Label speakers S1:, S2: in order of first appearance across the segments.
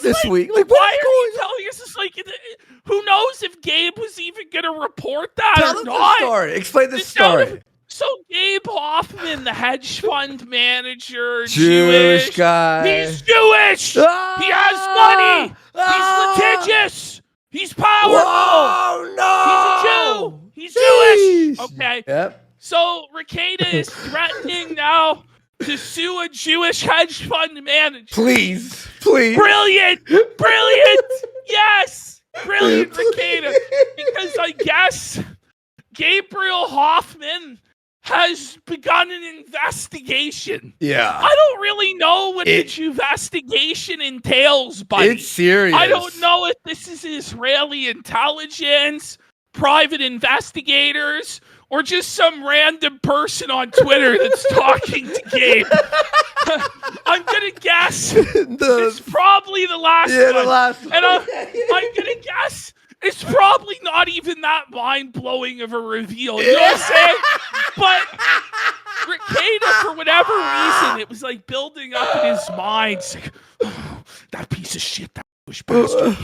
S1: this week? Like,
S2: why are you telling us this? Like, who knows if Gabe was even going to report that or not?
S1: Story. Explain the story.
S2: So Gabe Hoffman, the hedge fund manager,
S1: Jewish guy.
S2: He's Jewish. He has money. He's litigious. He's powerful.
S1: Oh no!
S2: He's a Jew. He's Jewish. Okay.
S1: Yep.
S2: So Rekieta is threatening now to sue a Jewish hedge fund manager.
S1: Please.
S2: Brilliant. Yes. Brilliant, Rekieta. Because I guess Gabriel Hoffman has begun an investigation.
S1: Yeah.
S2: I don't really know what the investigation entails, buddy.
S1: It's serious.
S2: I don't know if this is Israeli intelligence, private investigators, or just some random person on Twitter that's talking to Gabe. I'm going to guess it's probably the last one.
S1: The last one.
S2: And I'm going to guess it's probably not even that mind-blowing of a reveal. You know what I'm saying? But Rekieta, for whatever reason, it was like building up in his mind. It's like, oh, that piece of shit, that Jewish bastard.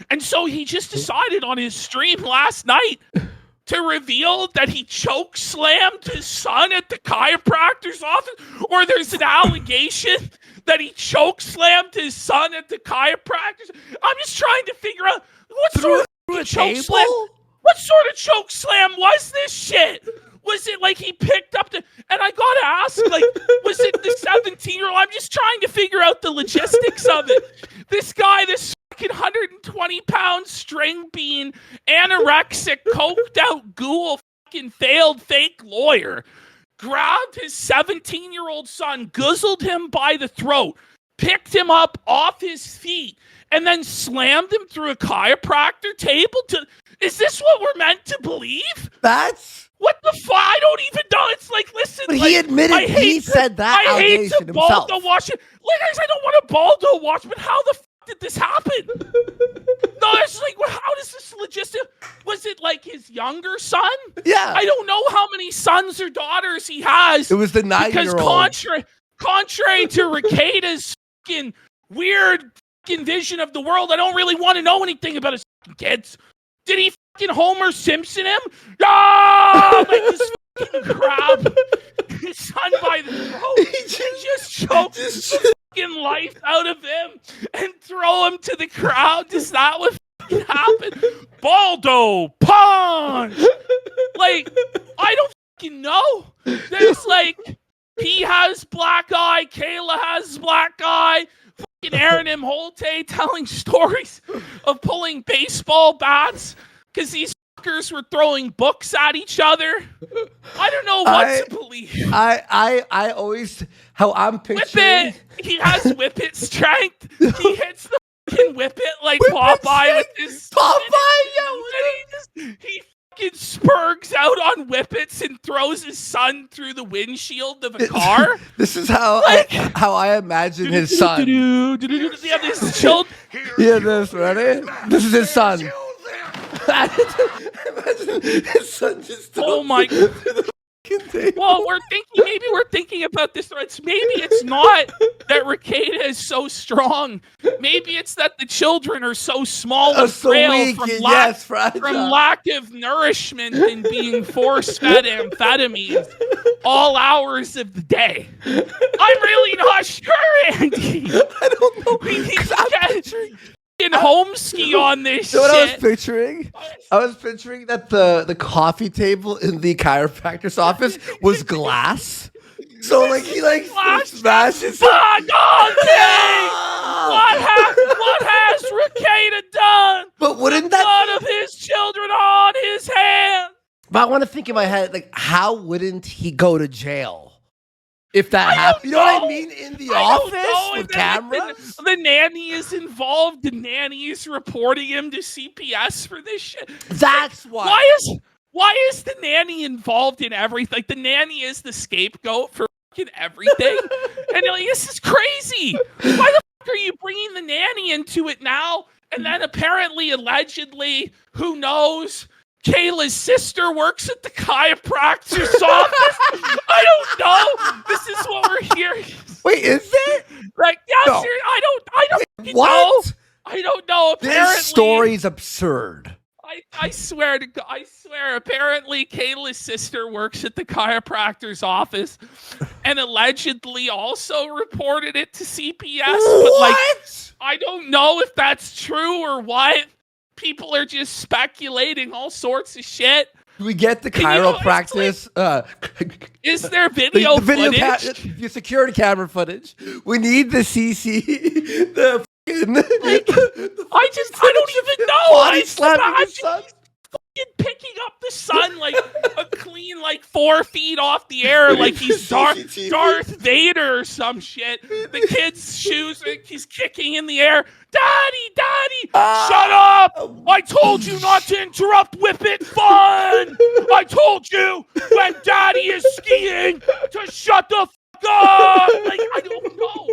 S2: And so he just decided on his stream last night to reveal that he chokeslammed his son at the chiropractor's office, or there's an allegation that he chokeslammed his son at the chiropractor's. I'm just trying to figure out what sort of chokeslam was this shit? Was it like he picked up and I gotta ask, like, was it the 17-year-old? I'm just trying to figure out the logistics of it. This guy, this fucking 120-pound string bean, anorexic, coked out ghoul, fucking failed fake lawyer, grabbed his 17-year-old son, guzzled him by the throat, picked him up off his feet, and then slammed him through a chiropractor table Is this what we're meant to believe? What the fuck? I don't even know. It's like, listen.
S1: But he admitted he said that allegation himself.
S2: I hate to baldo watch it. Like, guys, I don't want to baldo watch, but how the fuck did this happen? No, it's like, well, how does this logistic? Was it like his younger son?
S1: Yeah.
S2: I don't know how many sons or daughters he has.
S1: It was the 9-year-old.
S2: Because contrary to Rekieta's fucking weird fucking vision of the world, I don't really want to know anything about his fucking kids. Did he fucking Homer Simpson him? Oh, like this fucking grab his son by the throat and just choke the fucking life out of him and throw him to the crowd? Is that what fucking happened? Baldo punch! Like, I don't fucking know. There's like, he has black eye, Kayla has black eye. Fucking Aaron Molte telling stories of pulling baseball bats because these fuckers were throwing books at each other. I don't know what to believe.
S1: I always, how I'm picturing.
S2: He has whippet strength. He hits the fucking whippet like Popeye with his. He fucking spurgs out on whippets and throws his son through the windshield of a car.
S1: This is how I imagine his son.
S2: Yeah, this child.
S1: Yeah, this ready. This is his son. Imagine his son just.
S2: Oh my. Well, maybe we're thinking about this. Maybe it's not that Rekieta is so strong. Maybe it's that the children are so small and frail from lack of nourishment and being force-fed amphetamines all hours of the day. I'm really not sure, Andy.
S1: I don't know.
S2: We need to get home ski on this shit.
S1: What I was picturing? I was picturing that the coffee table in the chiropractor's office was glass. So like he like smashes.
S2: Fuck! Okay. What has Rekieta done?
S1: But wouldn't
S2: that blood of his children on his hands?
S1: But I want to think in my head, like, how wouldn't he go to jail? If that happened, you know what I mean? In the office with cameras?
S2: The nanny is involved. The nanny is reporting him to CPS for this shit.
S1: That's why.
S2: Why is the nanny involved in everything? Like, the nanny is the scapegoat for fucking everything. And you're like, this is crazy. Why the fuck are you bringing the nanny into it now? And then apparently, allegedly, who knows? Kayla's sister works at the chiropractor's office. I don't know. This is what we're hearing.
S1: Wait, is it?
S2: Like, yeah,
S1: No.
S2: seriously, I don't
S1: What?
S2: know. I don't know. Apparently,
S1: This story's absurd.
S2: I swear to God, I swear. Apparently, Kayla's sister works at the chiropractor's office, and allegedly also reported it to CPS. But like, I don't know if that's true or what. People are just speculating all sorts of shit.
S1: We get the chiropractic.
S2: Is there video footage?
S1: The security camera footage. We need the CC. The fucking.
S2: I don't even know.
S1: Body slapping his son.
S2: Picking up the son like a clean 4 feet off the air, like he's Darth Vader or some shit. The kid's shoes, he's kicking in the air. Daddy, shut up! I told you not to interrupt Whip It Fun! I told you when Daddy is skiing to shut the fuck up! Like, I don't know.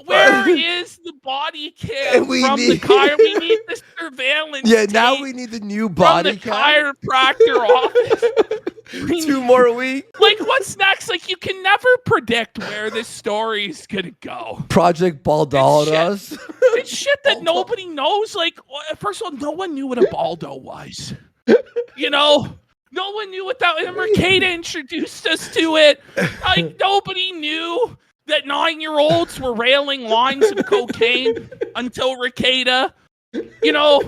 S2: Where is the body cam from the car? We need the surveillance.
S1: Yeah, now we need the new body
S2: cam. From the chiropractor office.
S1: 2 more weeks.
S2: Like, what's next? Like, you can never predict where this story's gonna go.
S1: Project Baldo us.
S2: It's shit that nobody knows. Like, first of all, no one knew what a baldo was. You know? No one knew what that was. And Rekieta introduced us to it. Like, nobody knew that 9-year-olds were railing lines of cocaine until Rekieta. You know,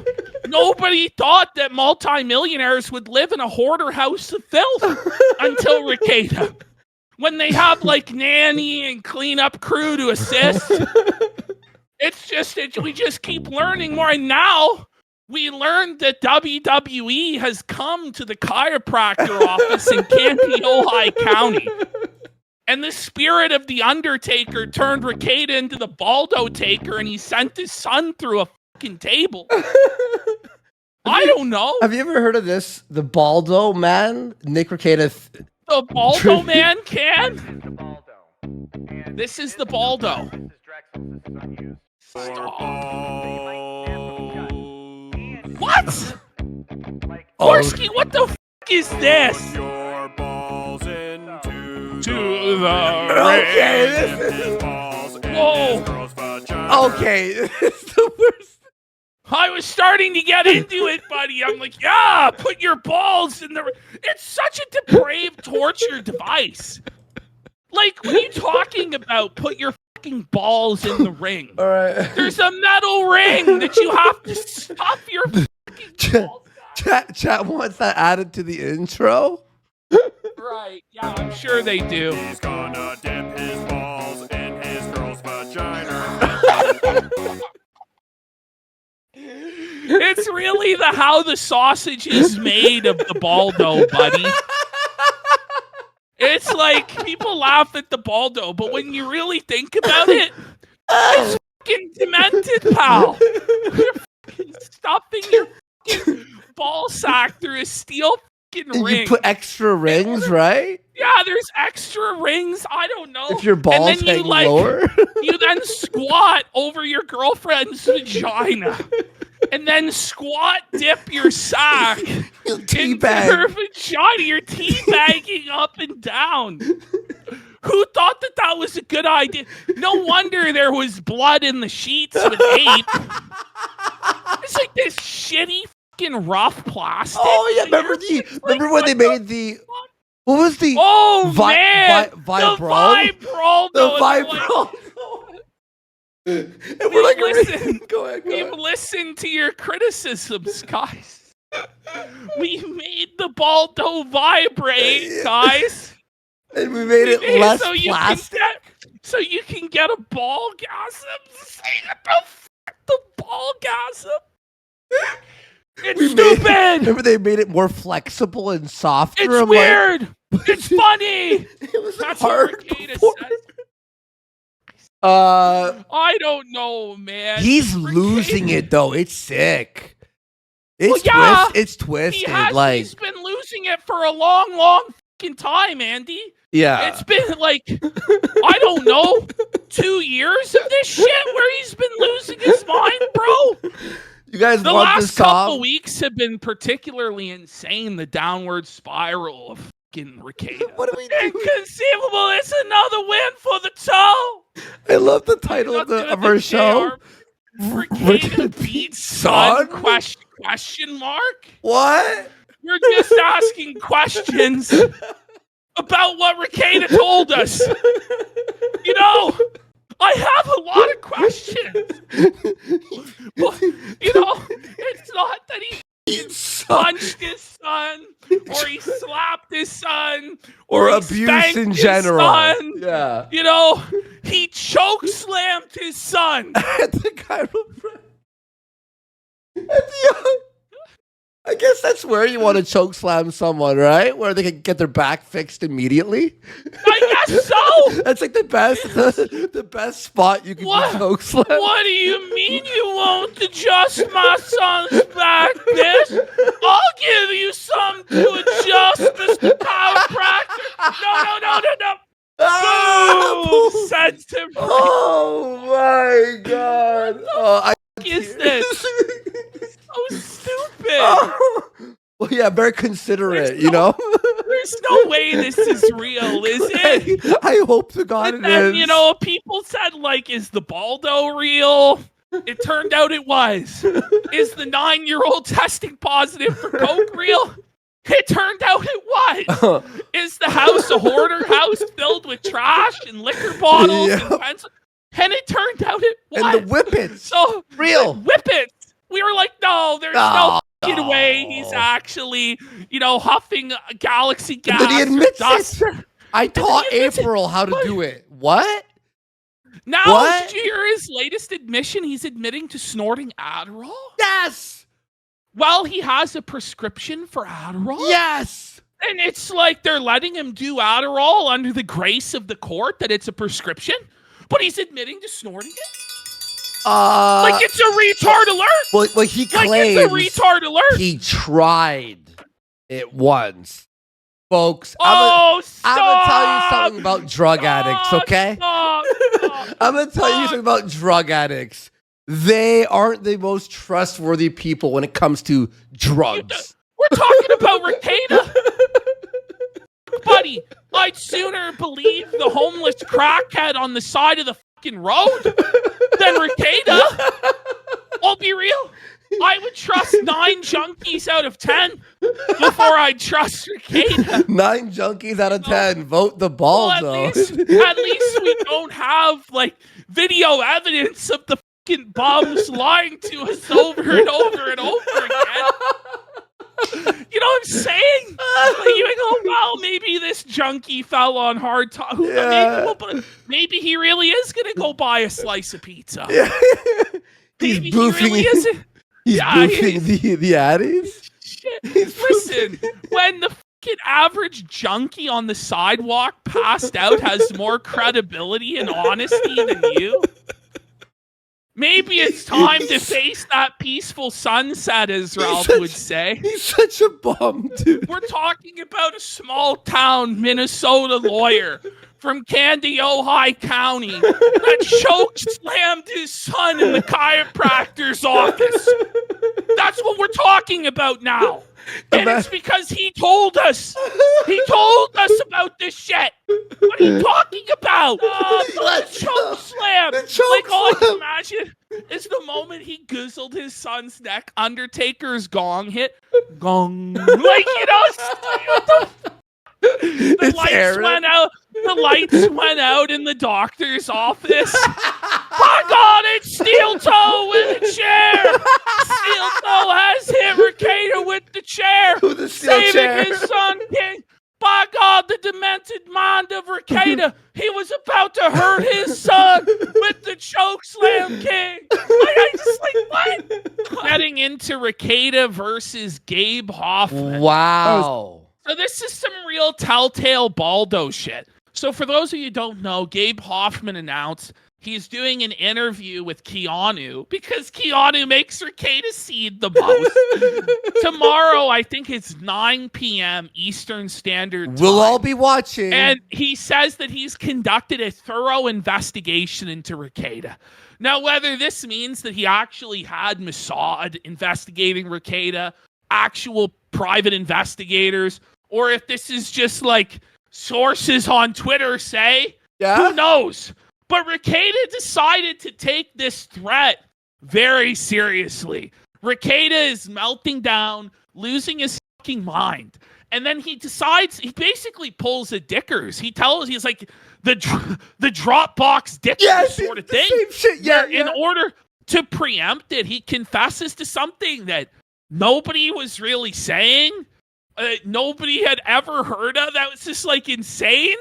S2: nobody thought that multimillionaires would live in a hoarder house of filth until Rekieta. When they have like nanny and cleanup crew to assist. It's just, we just keep learning more. And now we learned that WWE has come to the chiropractor office in Canty, Ojai County. And the spirit of the Undertaker turned Rekieta into the Baldo Taker, and he sent his son through a fucking table. I don't know.
S1: Have you ever heard of this? The Baldo Man? Nick Rekieta.
S2: The Baldo Man can? This is the Baldo. What? Gorski, what the fuck is this?
S3: Your balls into
S2: to the
S1: Okay,
S2: whoa.
S1: Okay, this is the worst.
S2: I was starting to get into it, buddy. I'm like, yeah, put your balls in the... It's such a depraved torture device. Like, what are you talking about? Put your fucking balls in the ring.
S1: All right.
S2: There's a metal ring that you have to stuff your fucking balls.
S1: Chat wants that added to the intro.
S2: Right, yeah, I'm sure they do.
S3: He's gonna dip his balls in his girl's vagina.
S2: It's really the how the sausage is made of the Baldo, buddy. It's like people laugh at the Baldo, but when you really think about it, it's fucking demented, pal. You're fucking stuffing your fucking ball sack through a steel fucking ring.
S1: You put extra rings, right?
S2: Yeah, there's extra rings. I don't know.
S1: If your balls hang lower.
S2: You then squat over your girlfriend's vagina. And then squat dip your sack into her vagina. You're teabagging up and down. Who thought that that was a good idea? No wonder there was blood in the sheets with ape. It's like this shitty fucking rough plastic.
S1: Oh yeah, remember when they made the... What was the...
S2: Oh man!
S1: Vibro?
S2: The
S1: Vibro. And we're like, go ahead.
S2: We've listened to your criticisms, guys. We made the Baldo vibrate, guys.
S1: And we made it less plastic.
S2: So you can get a ball gasm. The ball gasm. It's stupid.
S1: Remember they made it more flexible and softer?
S2: It's weird. It's funny.
S1: It was
S2: That's
S1: hard
S2: what Rekieta
S1: before.
S2: says.
S1: I
S2: don't know, man.
S1: He's losing it though. It's sick. It's twisted.
S2: He's been losing it for a long fucking time, Andy.
S1: Yeah.
S2: It's been like, I don't know, 2 years of this shit where he's been losing his mind, bro.
S1: You guys
S2: the
S1: want
S2: last
S1: this song?
S2: couple weeks have been particularly insane. The downward spiral of fucking Rekieta.
S1: What are we doing?
S2: Inconceivable. It's another win for the toe.
S1: I love the title of our show.
S2: Rekieta beats son? Question mark?
S1: What?
S2: We're just asking questions about what Rekieta told us. You know, I have a lot of questions. But, you know, it's not that he punched his son, or he slapped his son, or
S1: abuse in general.
S2: Son.
S1: Yeah.
S2: You know, he chokeslammed his son.
S1: At the chiropractor. I guess that's where you want to choke slam someone, right? Where they can get their back fixed immediately.
S2: I guess so.
S1: That's like the best spot you can choke slam.
S2: What do you mean you won't adjust my son's back, bitch? I'll give you some to adjust, Mr. Chiropractor. No. Boom! Sends him.
S1: Oh my god!
S2: What is this? So stupid.
S1: Well, yeah, very considerate, you know?
S2: There's no way this is real, is it?
S1: I hope to God it is.
S2: You know, people said, like, is the baldo real? It turned out it was. Is the 9-year-old testing positive for coke real? It turned out it was. Is the house a hoarder house filled with trash and liquor bottles and pencils? And it turned out it was.
S1: And the whippets.
S2: So,
S1: real.
S2: Whippets. We were like, no, there's no way he's actually, you know, huffing a galaxy gas.
S1: But he admits
S2: dust.
S1: it. I taught April how to do it. What?
S2: Now, did you hear his latest admission? He's admitting to snorting Adderall?
S1: Yes.
S2: Well, he has a prescription for Adderall?
S1: Yes.
S2: And it's like they're letting him do Adderall under the grace of the court that it's a prescription, but he's admitting to snorting it? Like it's a retard alert.
S1: Well, he claims
S2: like it's a retard alert.
S1: He tried it once, folks.
S2: Oh,
S1: I'm gonna tell you something about drug addicts, okay?
S2: Stop.
S1: I'm gonna tell you something about drug addicts. They aren't the most trustworthy people when it comes to drugs.
S2: We're talking about Rekieta. Buddy, I'd sooner believe the homeless crackhead on the side of the fucking road than Rekieta. I'll be real. I would trust 9 junkies out of 10 before I'd trust Rekieta.
S1: 9 junkies out of 10. Vote the baldo.
S2: Well, at least we don't have like video evidence of the fucking bums lying to us over and over and over again. You know what I'm saying? Like, you go, well, maybe this junkie fell on hard times. Maybe he really is going to go buy a slice of pizza.
S1: Yeah. He's boofing the addies.
S2: Listen, when the fucking average junkie on the sidewalk passed out has more credibility and honesty than you, maybe it's time to face that peaceful sunset, as Ralph would say.
S1: He's such a bum, dude.
S2: We're talking about a small town Minnesota lawyer from Kandiyohi County that chokeslammed his son in the chiropractor's office. That's what we're talking about now. And it's because he told us. He told us about this shit. What are you talking about? The chokeslam. Like, all I can imagine is the moment he goozled his son's neck, Undertaker's gong hit. Gong. Like, you know, the lights went out. The lights went out in the doctor's office. My God, it's Steel Toe with a chair. Steel Toe has hit Rekieta with the chair, saving his son King. By God, the demented mind of Rekieta. He was about to hurt his son with the chokeslam king. I just like, what? Heading into Rekieta versus Gabe Hoffman.
S1: Wow.
S2: So this is some real telltale baldo shit. So for those of you who don't know, Gabe Hoffman announced he's doing an interview with Keanu because Keanu makes Rekieta seed the most. Tomorrow, I think it's 9 p.m. Eastern Standard Time.
S1: We'll all be watching.
S2: And he says that he's conducted a thorough investigation into Rekieta. Now, whether this means that he actually had Mossad investigating Rekieta, actual private investigators, or if this is just like sources on Twitter say.
S1: Yeah.
S2: Who knows? But Rekieta decided to take this threat very seriously. Rekieta is melting down, losing his fucking mind. And then he decides, he basically pulls a Dickers. He's like the Dropbox Dickers sort of thing.
S1: Same shit. Yeah,
S2: In order to preempt it, he confesses to something that nobody was really saying. Nobody had ever heard of. That was just like insane.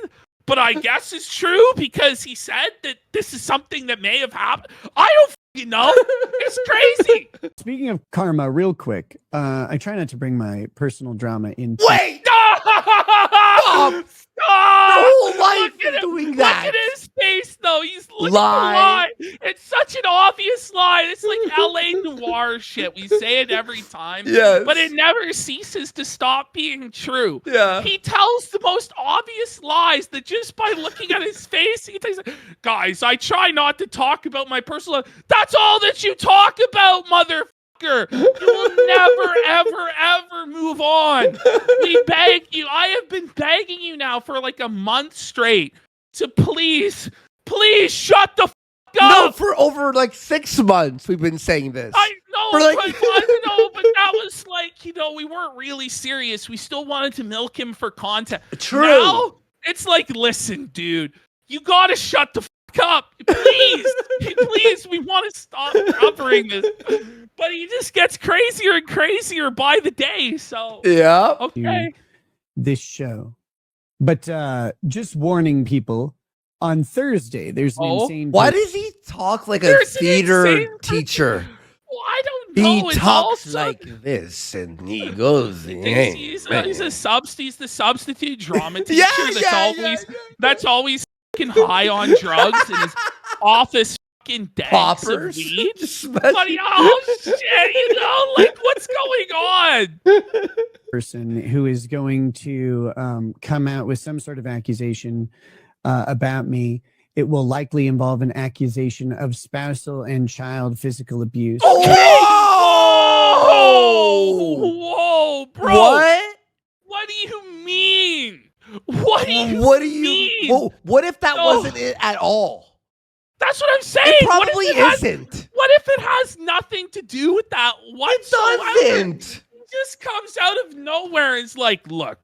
S2: But I guess it's true because he said that this is something that may have happened. I don't fucking know. It's crazy.
S4: Speaking of karma, real quick, I try not to bring my personal drama into.
S1: Wait!
S2: Stop!
S1: Your whole life is doing that.
S2: Look at his face, though. He's looking to lie. It's such an obvious lie. It's like LA noir shit. We say it every time.
S1: Yes.
S2: But it never ceases to stop being true.
S1: Yeah.
S2: He tells the most obvious lies that just by looking at his face, he tells, guys, I try not to talk about my personal life. That's all that you talk about, motherfucker. You will never, ever, ever move on. We beg you. I have been begging you now for like a month straight to please shut the fuck up.
S1: No, for over like 6 months we've been saying this.
S2: I know,
S1: For like-
S2: but that was like, we weren't really serious. We still wanted to milk him for content.
S1: True.
S2: Now, it's like, listen, dude, you gotta shut the fuck up. Please, please, we want to stop covering this. But he just gets crazier and crazier by the day. So
S1: Yeah.
S2: okay.
S4: This show. But just warning people, on Thursday, there's an insane...
S1: Why does he talk like a
S2: There's an
S1: theater
S2: insane-
S1: teacher?
S2: Well, I don't know.
S1: He
S2: It's
S1: talks
S2: also-
S1: like this, and he goes.
S2: He's the substitute drama teacher
S1: Yeah,
S2: that's always fucking high on drugs in his office fucking danks
S1: Poppers.
S2: of weed.
S1: Smoking-
S2: But oh shit, like what's going on?
S4: person who is going to come out with some sort of accusation about me. It will likely involve an accusation of spousal and child physical abuse.
S2: Whoa, bro.
S1: What?
S2: What do you mean? What do you mean?
S1: Well, what if that wasn't it at all?
S2: That's what I'm saying.
S1: It probably isn't.
S2: What if it has nothing to do with that whatsoever?
S1: It doesn't.
S2: It just comes out of nowhere and is like, look,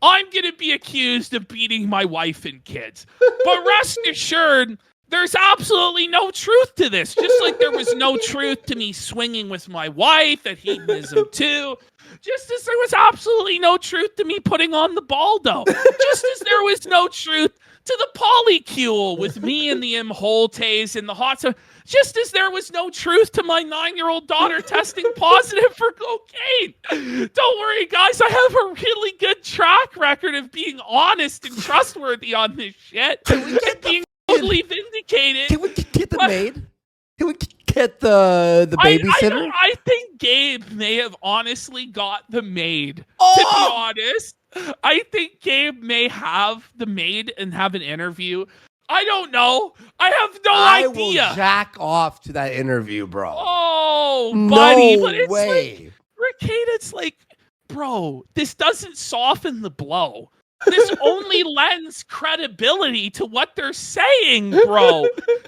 S2: I'm going to be accused of beating my wife and kids. But rest assured, there's absolutely no truth to this. Just like there was no truth to me swinging with my wife at hedonism too. Just as there was absolutely no truth to me putting on the baldo. Just as there was no truth to the polycule with me and the Moltes in the hot tub. Just as there was no truth to my 9-year-old daughter testing positive for cocaine. Don't worry, guys. I have a really good track record of being honest and trustworthy on this shit. And being totally vindicated.
S1: Can we get the maid? Can we get the babysitter?
S2: I think Gabe may have honestly got the maid. To
S1: Oh!
S2: be honest, I think Gabe may have the maid and have an interview. I don't know. I have no
S1: I
S2: idea.
S1: will jack off to that interview, bro.
S2: Oh, buddy.
S1: No
S2: But it's
S1: way.
S2: like, Rekieta, it's like, bro, this doesn't soften the blow. This only lends credibility to what they're saying, bro.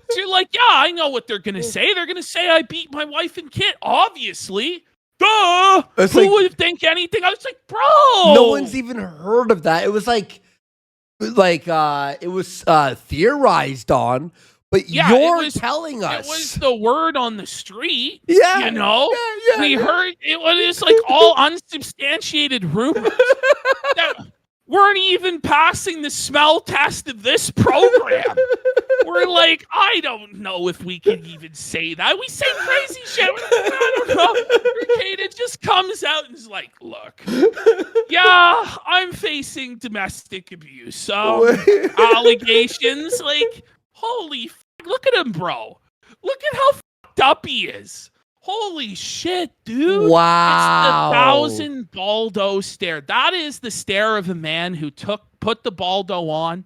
S2: So you're like, yeah, I know what they're going to say. They're going to say I beat my wife and kid. Obviously. Duh.
S1: It's
S2: Who
S1: like-
S2: would think anything? I was like, bro.
S1: No one's even heard of that. It was like it was theorized on, but
S2: Yeah,
S1: you're telling us.
S2: It was the word on the street.
S1: Yeah,
S2: You know?
S1: yeah,
S2: We
S1: yeah.
S2: heard it was like all unsubstantiated rumors that weren't even passing the smell test of this program. We're like, I don't know if we can even say that. We say crazy shit. I don't know. Rekieta just comes out and is like, look, yeah, I'm facing domestic abuse. So allegations, like, holy look at him, bro. Look at how fucked up he is. Holy shit, dude.
S1: Wow.
S2: It's the 1,000 baldo stare. That is the stare of a man who put the baldo on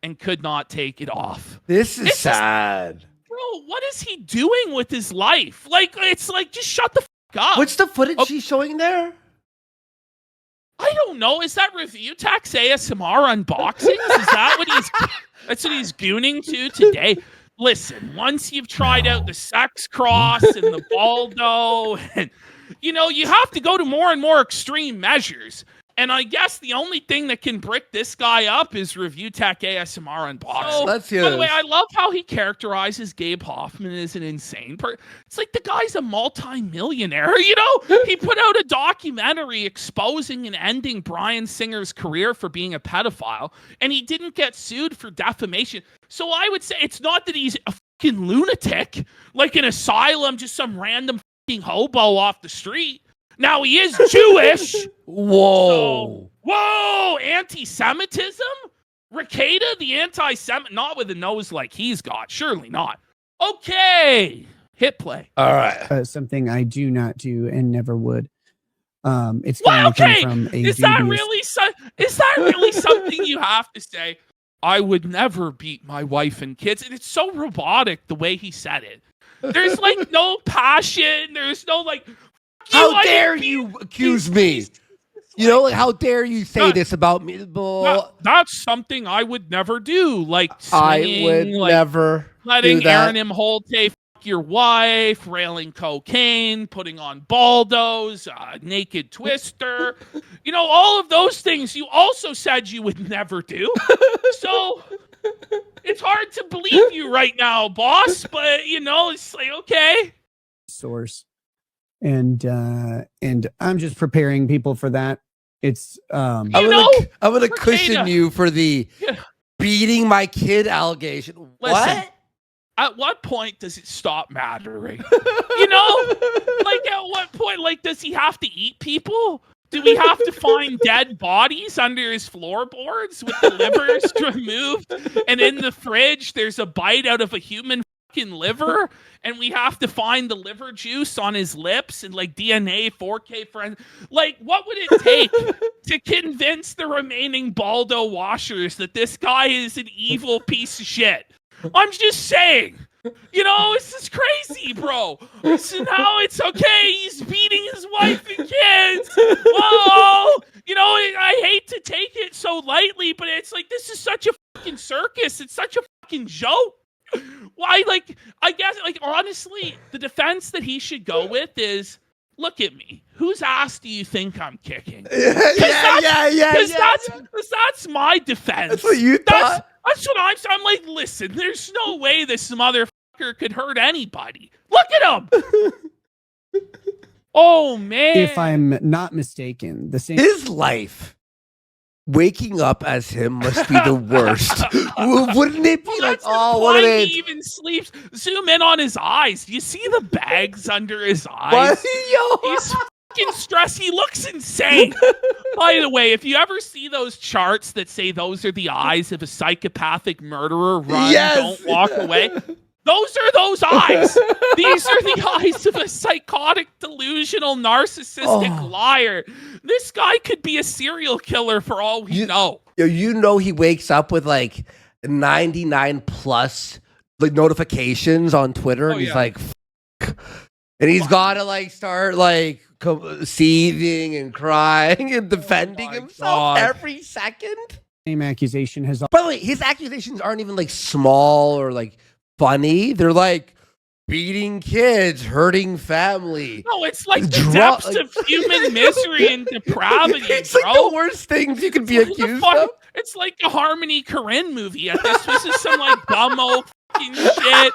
S2: and could not take it off.
S1: This is sad.
S2: Bro, what is he doing with his life? Like, it's like, just shut the fuck up.
S1: What's the footage she's showing there?
S2: I don't don't know. Is that Review Tax ASMR unboxings? Is that what that's what he's gooning to today? Listen, once you've tried out the sex cross and the baldo, and you have to go to more and more extreme measures. And I guess the only thing that can brick this guy up is Review Tech ASMR unboxing. So,
S1: Let's hear
S2: by the way,
S1: this.
S2: I love how he characterizes Gabe Hoffman as an insane person. It's like the guy's a multi-millionaire. He put out a documentary exposing and ending Bryan Singer's career for being a pedophile, and he didn't get sued for defamation. So I would say it's not that he's a fucking lunatic, like an asylum, just some random fucking hobo off the street. Now, he is Jewish.
S1: Whoa.
S2: Whoa, anti-Semitism? Rekieta, the anti-Semit, not with a nose like he's got. Surely not. Okay. Hit play.
S1: All right.
S4: Something I do not do and never would. It's going to come from a
S2: Is that really something you have to say? I would never beat my wife and kids. And it's so robotic the way he said it. There's like no passion. There's no like...
S1: How dare you accuse me? How dare you say this about me?
S2: That's something I would never do. Like
S1: I
S2: swinging,
S1: would never
S2: letting
S1: do that.
S2: Aaron Molte fuck your wife, railing cocaine, putting on baldos, naked twister. All of those things you also said you would never do. So it's hard to believe you right now, boss. But it's like, okay.
S4: Source. And I'm just preparing people for that. It's
S1: I'm gonna cushion you for the beating my kid allegation.
S2: Listen,
S1: what?
S2: At what point does it stop mattering? Like at what point? Does he have to eat people? Do we have to find dead bodies under his floorboards with the livers removed? And in the fridge, there's a bite out of a human liver, and we have to find the liver juice on his lips and DNA 4K friends. What would it take to convince the remaining baldo washers that this guy is an evil piece of shit? I'm just saying. This is crazy, bro. So now it's okay. He's beating his wife and kids. Oh, I hate to take it so lightly, but it's like, this is such a fucking circus. It's such a fucking joke. Why, I guess, honestly, the defense that he should go with is, look at me. Whose ass do you think I'm kicking? Because that's my defense.
S1: That's what you thought?
S2: That's what I'm saying. I'm like, listen, there's no way this motherfucker could hurt anybody. Look at him. Oh, man.
S4: If I'm not mistaken, the same...
S1: His life... Waking up as him must be the worst. Wouldn't it be what are they?
S2: He even sleeps. Zoom in on his eyes. Do you see the bags under his eyes? He's fucking stressed. He looks insane. By the way, if you ever see those charts that say those are the eyes of a psychopathic murderer, run, don't walk away. Those are those eyes. These are the eyes of a psychotic, delusional, narcissistic liar. This guy could be a serial killer for all we know.
S1: He wakes up with 99 plus notifications on Twitter, and he's like, F-. And he's got to start seething and crying and defending himself every second.
S4: Same accusation has.
S1: By the way, his accusations aren't even small or funny. They're beating kids, hurting family.
S2: No, it's the depths of human misery and depravity.
S1: It's
S2: bro.
S1: the worst things you can be accused of.
S2: It's like a Harmony Korine movie. This is some gummo fucking shit.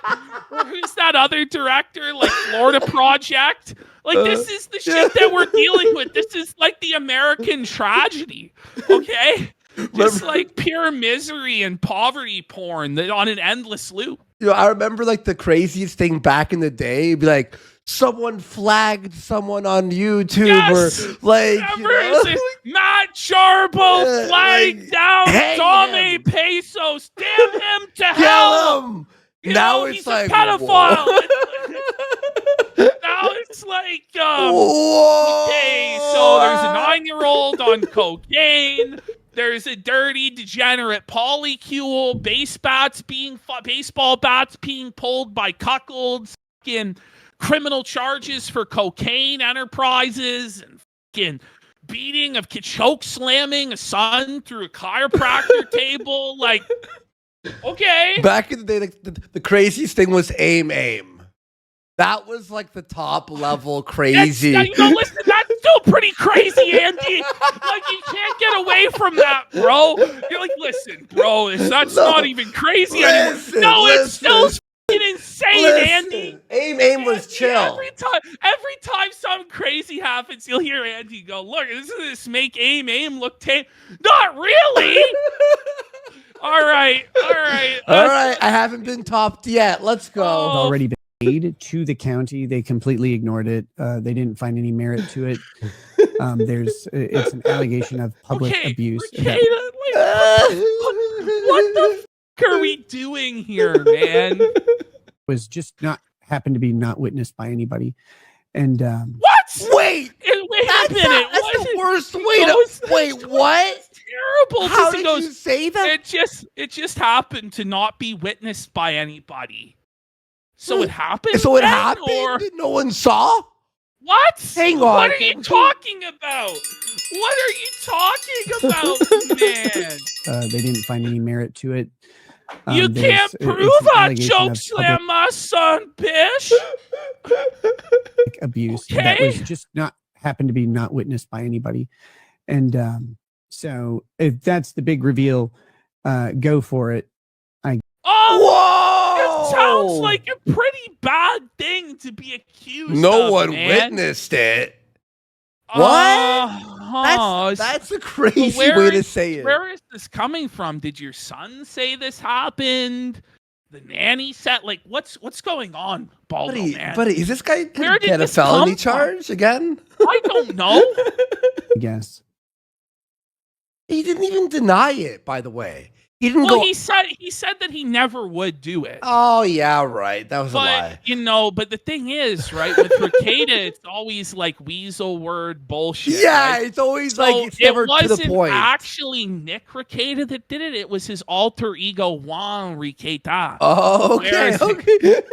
S2: Or who's that other director? Florida Project. This is the shit that we're dealing with. This is the American tragedy. Okay? Just pure misery and poverty porn on an endless loop.
S1: I remember the craziest thing back in the day. It'd be someone flagged someone on YouTube, or
S2: Matt Charbo flagged down Dame Pesos. Damn him to hell.
S1: Now it's
S2: he's a pedophile. Now it's okay, so there's a 9-year-old on cocaine. There's a dirty, degenerate polycule, baseball bats being pulled by cuckolds, criminal charges for cocaine enterprises, and beating, of choke slamming a son through a chiropractor table. Like, okay.
S1: Back in the day, the craziest thing was aim. That was like the top level crazy.
S2: Listen, that's still pretty crazy, Andy. Like, you can't get away from that, bro. You're like, listen, bro, that's not even crazy anymore. No, it's still insane, Andy.
S1: Aim was chill.
S2: Every time something crazy happens, you'll hear Andy go, look, this make aim look tame. Not really. All right.
S1: I haven't been topped yet. Let's go.
S4: It's already been made to the county. They completely ignored it. They didn't find any merit to it. It's an allegation of public abuse.
S2: Rekieta, what the fuck are we doing here, man?
S4: Was just happened to be not witnessed by anybody. And
S2: what?
S1: Wait a minute. That's the worst way to wait. What?
S2: Terrible.
S1: How did you say that?
S2: It just happened to not be witnessed by anybody. So it happened.
S1: So it happened. Or no one saw.
S2: What?
S1: Hang on.
S2: What are you talking about? What are you talking about, man?
S4: They didn't find any merit to it.
S2: You can't prove I chokeslam my son, bitch.
S4: Abuse that was just happened to be not witnessed by anybody. And so if that's the big reveal, go for it.
S1: Whoa!
S2: It sounds like a pretty bad thing to be accused of.
S1: No one
S2: man.
S1: witnessed it. What? That's a crazy way to say it.
S2: Where is this coming from? Did your son say this happened? The nanny said, like, what's going on, Baldo, man?
S1: Buddy, is this guy gonna get a felony charge again?
S2: I don't know.
S4: I guess.
S1: He didn't even deny it, by the way. He didn't go.
S2: He said that he never would do it.
S1: Oh yeah, right. That was a lie.
S2: But the thing is, right, with Rekieta, it's always like weasel word bullshit.
S1: Yeah,
S2: right?
S1: it's always like it's never to the point.
S2: It wasn't actually Nick Rekieta that did it. It was his alter ego Juan Rekieta.
S1: Oh, okay.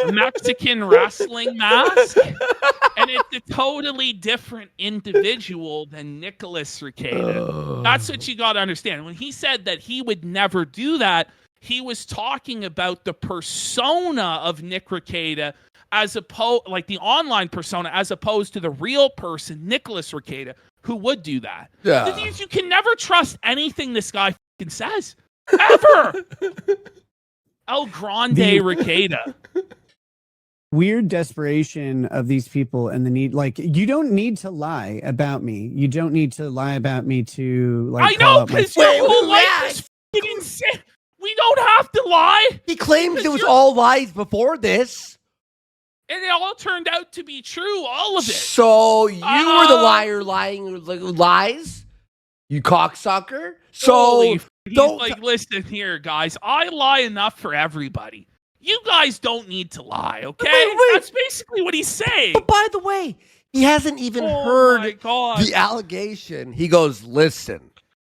S2: Mexican wrestling mask, and it's a totally different individual than Nicholas Rekieta. That's what you got to understand. When he said that he would never do that, he was talking about the persona of Nick Rekieta as opposed, like the online persona, as opposed to the real person, Nicholas Rekieta, who would do that.
S1: Yeah.
S2: You can never trust anything this guy fucking says. Ever. El Grande Rekieta.
S4: Weird desperation of these people and the need, like, you don't need to lie about me. You don't need to lie about me to, like,
S2: I know, because your whole life is fucking insane. We don't have to lie.
S1: He claims it was all lies before this.
S2: And it all turned out to be true, all of it.
S1: So you were the liar lying lies? You cocksucker? So
S2: don't like, listen here, guys. I lie enough for everybody. You guys don't need to lie, okay? That's basically what he's saying.
S1: But by the way, he hasn't even heard the allegation. He goes, listen,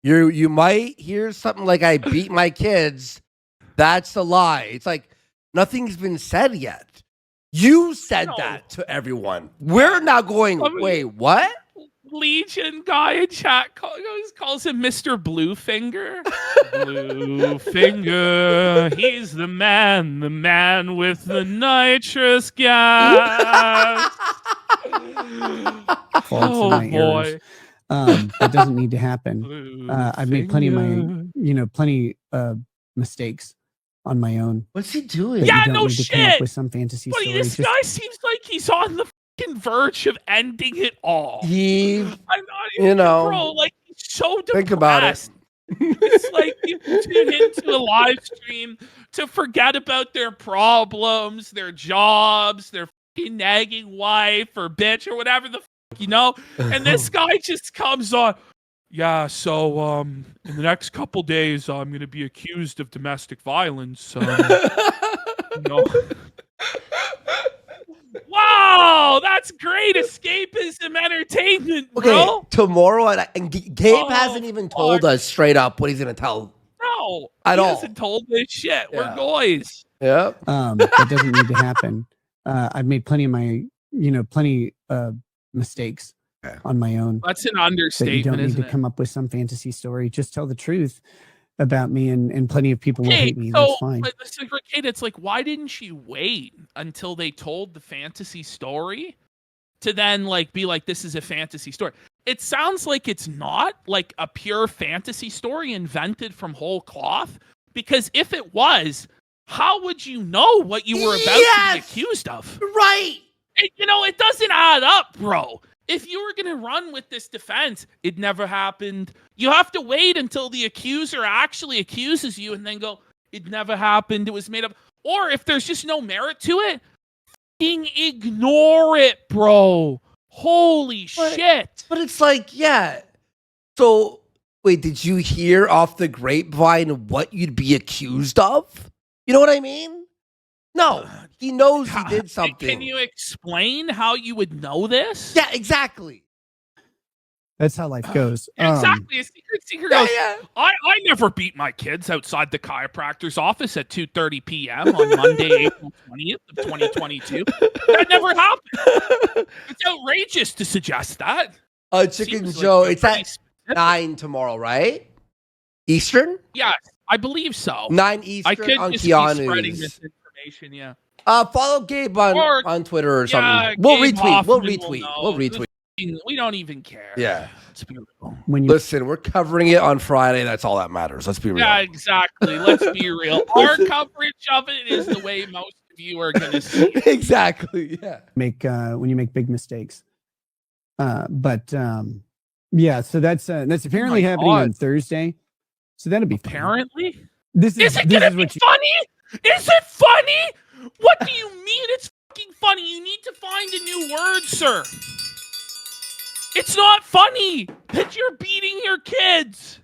S1: you might hear something like I beat my kids. That's a lie. It's like nothing's been said yet. You said that to everyone. We're now going, wait, what?
S2: Legion guy in chat calls him Mr. Bluefinger. Bluefinger, he's the man with the nitrous gas.
S4: Oh boy. That doesn't need to happen. I've made plenty of my, mistakes on my own.
S1: What's he doing?
S2: Yeah, no shit.
S4: Come up with some fantasy story.
S2: This guy seems like he's on the verge of ending it all. I'm not even, bro, like, he's so depressed.
S1: Think about it.
S2: It's like people tune into a live stream to forget about their problems, their jobs, their fucking nagging wife or bitch or whatever the fuck, and this guy just comes on. Yeah, so in the next couple days, I'm going to be accused of domestic violence. Wow, that's great escapism entertainment, bro.
S1: Okay, tomorrow, and Gabe hasn't even told us straight up what he's going to tell.
S2: No,
S1: he
S2: hasn't told us shit. Yeah. We're boys.
S1: Yeah.
S4: That doesn't need to happen. I've made plenty of my, mistakes on my own.
S2: That's an
S4: That
S2: understatement,
S4: you don't need
S2: isn't
S4: to
S2: it?
S4: come up with some fantasy story. Just tell the truth about me, and plenty of people will
S2: Okay,
S4: hate me.
S2: so
S4: That's fine.
S2: but listen, Rekieta, it's like, why didn't she wait until they told the fantasy story to then like be like, this is a fantasy story? It sounds like it's not like a pure fantasy story invented from whole cloth, because if it was, how would you know what you were about to be accused of?
S1: Right.
S2: It doesn't add up, bro. If you were going to run with this defense, it never happened. You have to wait until the accuser actually accuses you and then go, it never happened. It was made up. Or if there's just no merit to it, ignore it, bro. Holy shit.
S1: But it's like, yeah. So, wait, did you hear off the grapevine what you'd be accused of? You know what I mean? No, he knows he did something.
S2: Can you explain how you would know this?
S1: Yeah, exactly.
S4: That's how life goes.
S2: Exactly. A secret goes,
S1: Yeah.
S2: I never beat my kids outside the chiropractor's office at 2:30 p.m. on Monday, April 20th of 2022. That never happened. It's outrageous to suggest that.
S1: Chicken
S2: Seems
S1: Joe,
S2: like
S1: it's at
S2: specific.
S1: 9 tomorrow, right? Eastern?
S2: Yes, I believe so.
S1: 9 Eastern
S2: I could
S1: on
S2: just be spreading
S1: Keanu's.
S2: this information, yeah.
S1: Follow Gabe on Twitter or something.
S2: We'll
S1: retweet. We'll
S2: retweet.
S1: retweet.
S2: We don't even care.
S1: Yeah.
S2: It's beautiful.
S1: Listen, we're covering it on Friday. That's all that matters. Let's be real.
S2: Yeah, exactly. Let's be real. Our coverage of it is the way most of you are going to see it.
S1: Exactly. Yeah.
S4: When you make big mistakes. Yeah. So that's apparently happening on Thursday. So that'll be fun.
S2: Apparently.
S4: Is it
S2: going to be funny? Is it funny? What do you mean it's fucking funny? You need to find a new word, sir. It's not funny that you're beating your kids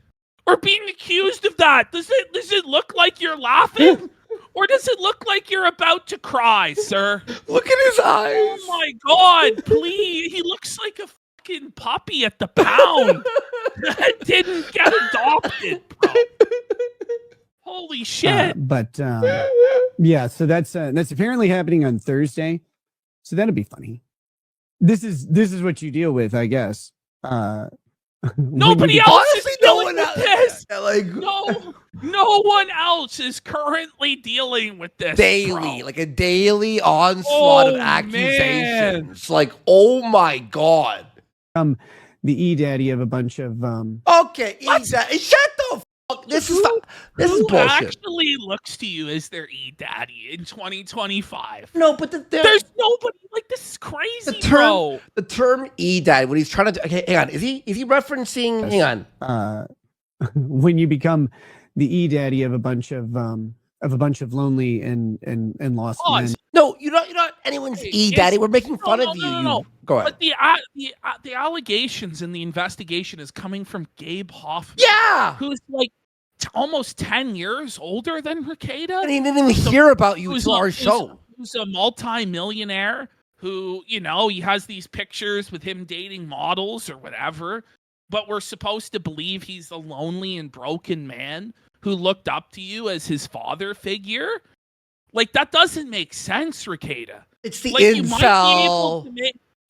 S2: or being accused of that. Does it look like you're laughing? Or does it look like you're about to cry, sir?
S1: Look at his eyes.
S2: Oh my God, please. He looks like a fucking puppy at the pound that didn't get adopted, bro. Holy shit.
S4: Yeah, so that's apparently happening on Thursday. So that'll be funny. This is what you deal with, I guess.
S2: Nobody else is dealing with this.
S1: Like,
S2: no one else is currently dealing with this.
S1: Daily,
S2: bro.
S1: like a daily onslaught of accusations.
S2: Man.
S1: Like, oh my God.
S4: The e-daddy of a bunch of
S1: Okay, shut the fuck. This is bullshit.
S2: Actually looks to you as their e-daddy in 2025.
S1: No, but
S2: there's nobody. Like, this is crazy, bro.
S1: The term e-daddy, what he's trying to do. Okay, hang on. Is he referencing? Hang
S4: on. When you become the e-daddy of a bunch of lonely and lost men.
S1: No, you're not anyone's e-daddy. We're making fun of you.
S2: No.
S1: Go ahead.
S2: But the allegations and the investigation is coming from Gabe Hoffman.
S1: Yeah,
S2: who's like almost 10 years older than Rekieta.
S1: And he didn't even hear about you to our show.
S2: Who's a multi-millionaire who, he has these pictures with him dating models or whatever, but we're supposed to believe he's a lonely and broken man who looked up to you as his father figure. Like, that doesn't make sense, Rekieta.
S1: It's the incel.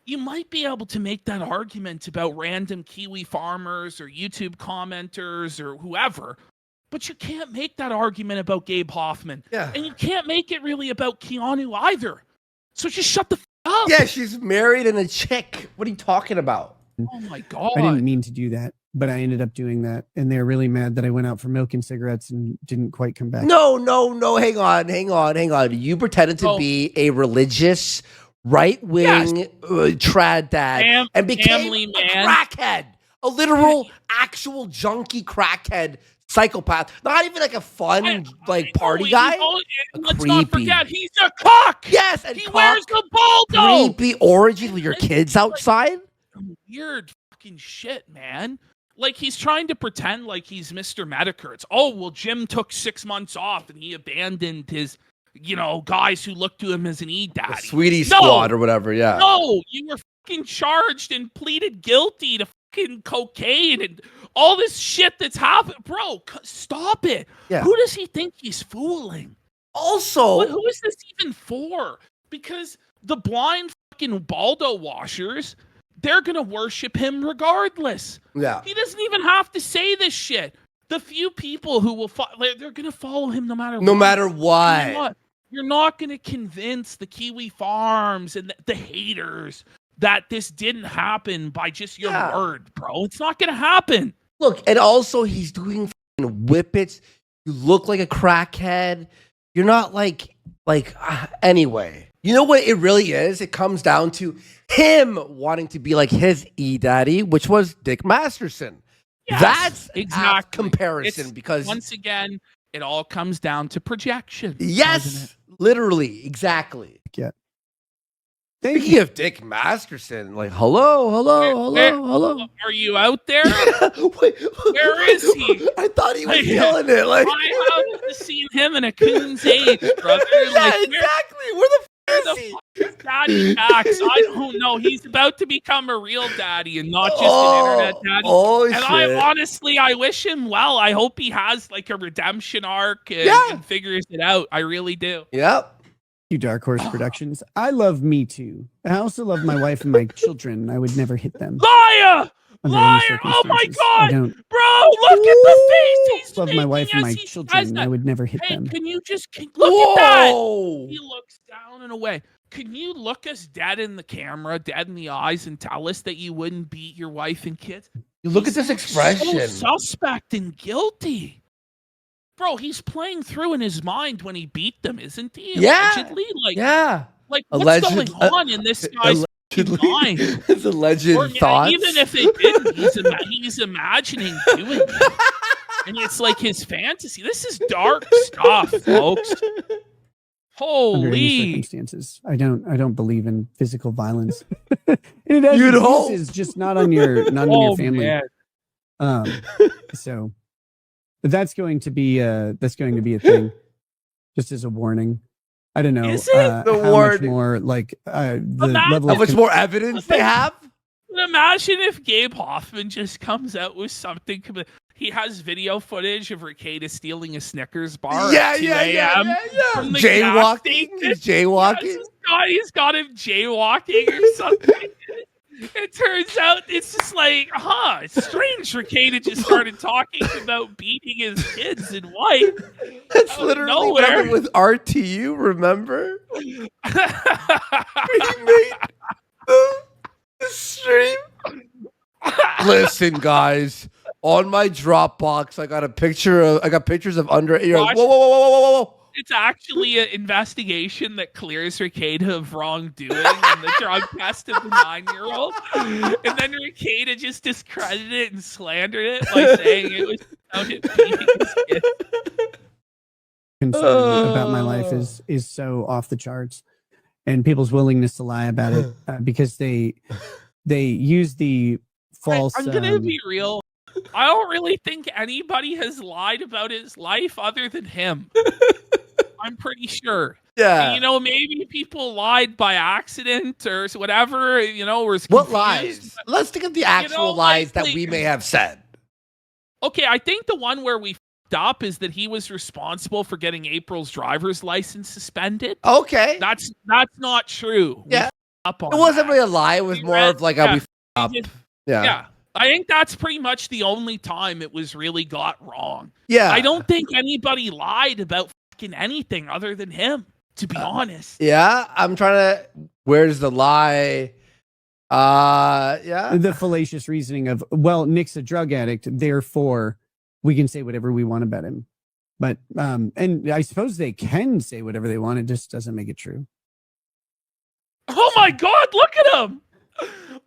S2: You might be able to make that argument about random Kiwi farmers or YouTube commenters or whoever, but you can't make that argument about Gabe Hoffman.
S1: Yeah.
S2: And you can't make it really about Keanu either. So just shut the up.
S1: Yeah, she's married and a chick. What are you talking about?
S2: Oh my God.
S4: I didn't mean to do that, but I ended up doing that. And they're really mad that I went out for milk and cigarettes and didn't quite come back.
S1: No. Hang on. You pretended to be a religious right-wing trad dad and became a crackhead. A literal, actual junkie crackhead psychopath. Not even like a fun, party guy.
S2: Let's not forget, he's a cock.
S1: Yes, and
S2: he wears the baldo.
S1: Creepy orgies with your kids outside.
S2: Weird fucking shit, man. Like, he's trying to pretend like he's Mr. Medicare. Oh, well, Jim took 6 months off and he abandoned his, guys who looked to him as an e-daddy.
S1: The Sweetie Squad or whatever, yeah.
S2: No, you were fucking charged and pleaded guilty to fucking cocaine and all this shit that's happening. Bro, stop it.
S1: Yeah.
S2: Who does he think he's fooling?
S1: Also,
S2: who is this even for? Because the blind fucking baldo washers they're going to worship him regardless.
S1: Yeah.
S2: He doesn't even have to say this shit. The few people who will they're going to follow him no matter what.
S1: No matter what.
S2: You're not going to convince the Kiwi Farms and the haters that this didn't happen by just your word, bro. It's not going to happen.
S1: Look, and also he's doing whippets. You look like a crackhead. You're not like anyway. You know what it really is? It comes down to him wanting to be like his daddy, which was Dick Masterson.
S2: Yes,
S1: that's
S2: exactly
S1: comparison because
S2: once again, it all comes down to projection.
S1: Yes, literally, exactly.
S4: Yeah.
S1: Speaking of Dick Masterson, like hello.
S2: Are you out there?
S1: Wait,
S2: where is he?
S1: I thought he was killing it. Like
S2: I haven't seen him in a coon's age, brother.
S1: Yeah, exactly. Where the
S2: fuck is Daddy Max? I don't know. He's about to become a real daddy and not just an internet daddy.
S1: Shit.
S2: I wish him well. I hope he has like a redemption arc and figures it out. I really do.
S1: Yep.
S4: You Dark Horse Productions. I love Me Too. I also love my wife and my children. I would never hit them.
S2: Liar! Oh my God! Bro, look at the face he's
S4: love my wife and my children. I would never hit them.
S2: Can you just look at that? He looks down and away. Can you look us dead in the camera, dead in the eyes, and tell us that you wouldn't beat your wife and kids?
S1: You look at this expression.
S2: So suspect and guilty. Bro, he's playing through in his mind when he beat them, isn't he?
S1: Yeah.
S2: Allegedly? Like
S1: what's
S2: going on in this guy's mind?
S1: His alleged thoughts.
S2: Even if it didn't, he's imagining doing it. And it's like his fantasy. This is dark stuff, folks.
S4: Under any circumstances, I don't believe in physical violence. You'd hope is just not on your family. Man. So that's going to be a thing. Just as a warning. I don't know.
S2: Is it
S1: the
S4: how much more like the level
S1: how much more evidence they have?
S2: Imagine if Gabe Hoffman just comes out with something. He has video footage of Rekieta stealing a Snickers bar at 2 a.m. from the
S1: jaywalking. He's jaywalking.
S2: He's got him jaywalking or something. It turns out it's just like, it's strange. Rekieta just started talking about beating his kids and wife.
S1: That's literally what happened with RTU, remember? We made the stream. Listen, guys. On my Dropbox, I got pictures of under. Whoa.
S2: It's actually an investigation that clears Rekieta of wrongdoing and the drug test of the 9-year-old. And then Rekieta just discredited it and slandered it by saying it was about him beating his kid.
S4: Concern about my life is so off the charts, and people's willingness to lie about it because they use the false.
S2: I'm gonna be real. I don't really think anybody has lied about his life other than him. I'm pretty sure.
S1: Yeah.
S2: And, maybe people lied by accident or whatever,
S1: What lies? Let's think of the actual lies that we may have said.
S2: Okay, I think the one where we f***ed up is that he was responsible for getting April's driver's license suspended.
S1: Okay.
S2: That's not true.
S1: Yeah. It wasn't really a lie. It was more of like a we f***ed up.
S2: Yeah. I think that's pretty much the only time it was really got wrong.
S1: Yeah.
S2: I don't think anybody lied about fucking anything other than him, to be honest.
S1: Yeah. I'm trying to. Where's the lie? Yeah.
S4: The fallacious reasoning of, well, Nick's a drug addict, therefore we can say whatever we want about him. But, and I suppose they can say whatever they want. It just doesn't make it true.
S2: Oh my God, look at him.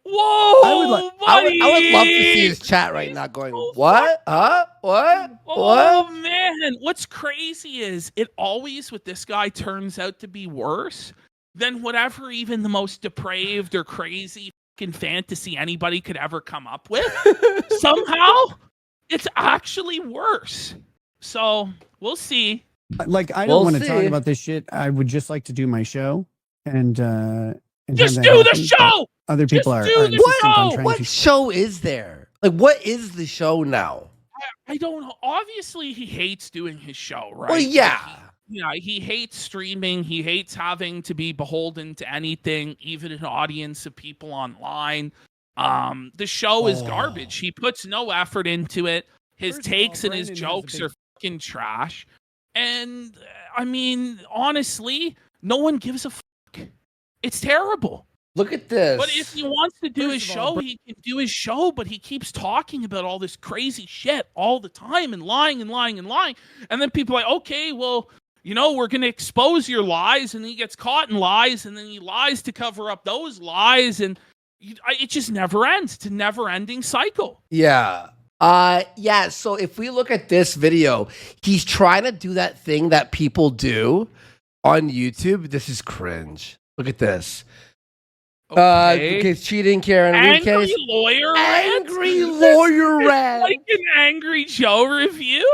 S2: Whoa,
S1: I would love to see his chat right now going, what? Huh? What?
S2: Oh, man. What's crazy is it always with this guy turns out to be worse than whatever even the most depraved or crazy fucking fantasy anybody could ever come up with. Somehow, it's actually worse. So, we'll see.
S4: Like, I don't want to talk about this shit. I would just like to do my show and
S2: just do the show.
S4: Other people are
S1: what show is there? Like, what is the show now?
S2: I don't know. Obviously, he hates doing his show, right?
S1: Well, yeah.
S2: He hates streaming. He hates having to be beholden to anything, even an audience of people online. The show is garbage. He puts no effort into it. His takes and his jokes are fucking trash. And I mean, honestly, no one gives a fuck. It's terrible.
S1: Look at this.
S2: But if he wants to do his show, he can do his show, but he keeps talking about all this crazy shit all the time and lying and lying and lying. And then people are like, okay, well, you know, we're going to expose your lies. And he gets caught in lies, and then he lies to cover up those lies. And it just never ends. It's a never-ending cycle.
S1: Yeah. Yeah, so if we look at this video, he's trying to do that thing that people do on YouTube. This is cringe. Look at this. Okay, cheating, Karen.
S2: Angry lawyer rant?
S1: Angry lawyer rant.
S2: Like an Angry Joe review?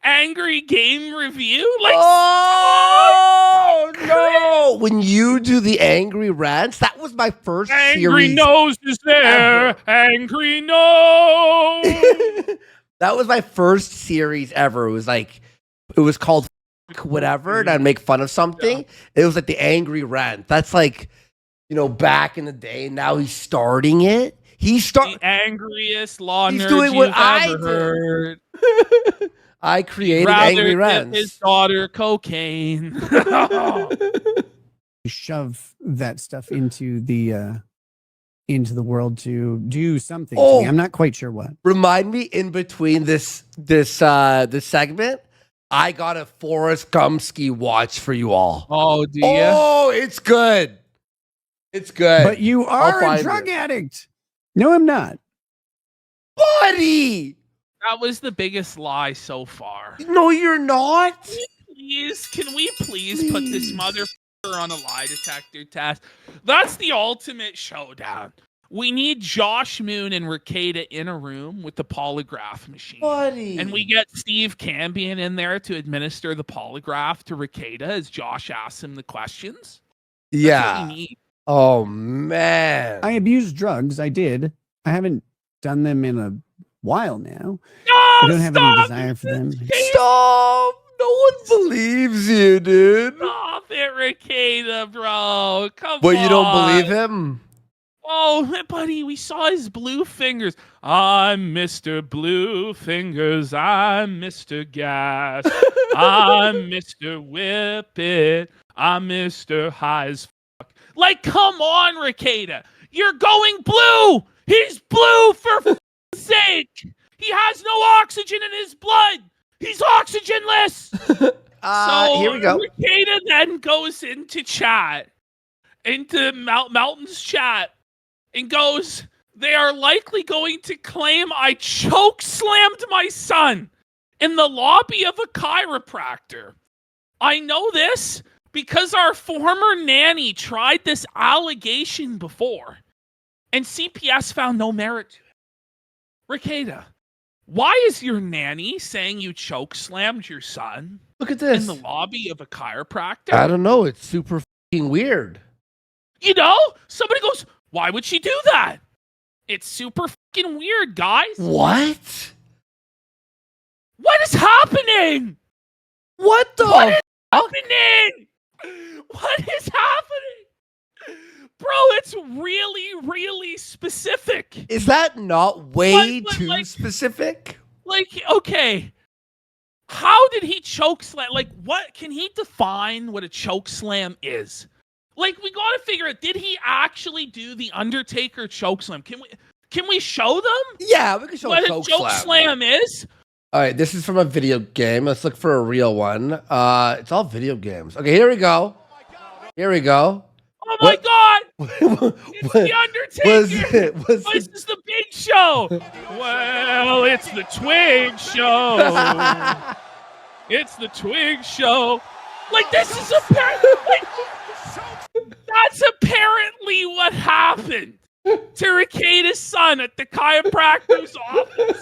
S2: Angry game review? Like,
S1: oh, no. When you do the angry rants, that was my first
S2: Angry
S1: series.
S2: nose is there. Ever. Angry nose.
S1: That was my first series ever. It was called whatever, and I'd make fun of something. Yeah. It was like the angry rant. That's like, you know, back in the day. Now he's starting it. The
S2: angriest law
S1: he's
S2: nerd
S1: doing what
S2: I heard.
S1: I created angry rants.
S2: His daughter cocaine.
S4: Shove that stuff into the world to do something. To me. I'm not quite sure what.
S1: Remind me, in between this segment, I got a Forrest Gumsky watch for you all.
S2: Oh, do you?
S1: Oh, it's good. It's good.
S4: But you are a drug addict. No, I'm not.
S1: Buddy!
S2: That was the biggest lie so far.
S1: No, you're not.
S2: Can we please put this motherfucker on a lie detector test? That's the ultimate showdown. We need Josh Moon and Rekieta in a room with the polygraph machine.
S1: Buddy.
S2: And we get Steve Cambion in there to administer the polygraph to Rekieta as Josh asks him the questions.
S1: Yeah. What we need. Oh, man.
S4: I abused drugs. I did. I haven't done them in a while now.
S2: No,
S4: I don't have any desire for them.
S1: Stop. No one believes you, dude.
S2: Stop it, Rekieta, bro. Come on.
S1: But you don't believe him?
S2: Oh, buddy, we saw his blue fingers. I'm Mr. Blue Fingers. I'm Mr. Gas. I'm Mr. Whip It. I'm Mr. High as fuck. Like, come on, Rekieta. You're going blue. He's blue for fuck's sake. He has no oxygen in his blood. He's oxygenless. So
S1: here we go.
S2: Rekieta then goes into chat, into Mountain's chat, and goes, they are likely going to claim I chokeslammed my son in the lobby of a chiropractor. I know this because our former nanny tried this allegation before, and CPS found no merit to it. Rekieta, why is your nanny saying you chokeslammed your son?
S1: Look at this.
S2: In the lobby of a chiropractor?
S1: I don't know. It's super fucking weird.
S2: You know? Somebody goes, why would she do that? It's super fucking weird, guys.
S1: What?
S2: What is happening?
S1: What the
S2: What is happening? What is happening? Bro, it's really, really specific.
S1: Is that not way too specific?
S2: Like, okay. How did he chokeslam? Like, what can he define what a chokeslam is? Like, we gotta figure out, did he actually do the Undertaker chokeslam? Can we show them?
S1: Yeah, we can show
S2: what
S1: a
S2: chokeslam is.
S1: All right, this is from a video game. Let's look for a real one. It's all video games. Okay, here we go. Here we go.
S2: Oh my God! It's the Undertaker! This is the big show! Well, it's the Twig Show! It's the Twig Show! Like, this is apparently... That's apparently what happened to Rekieta's son at the chiropractor's office.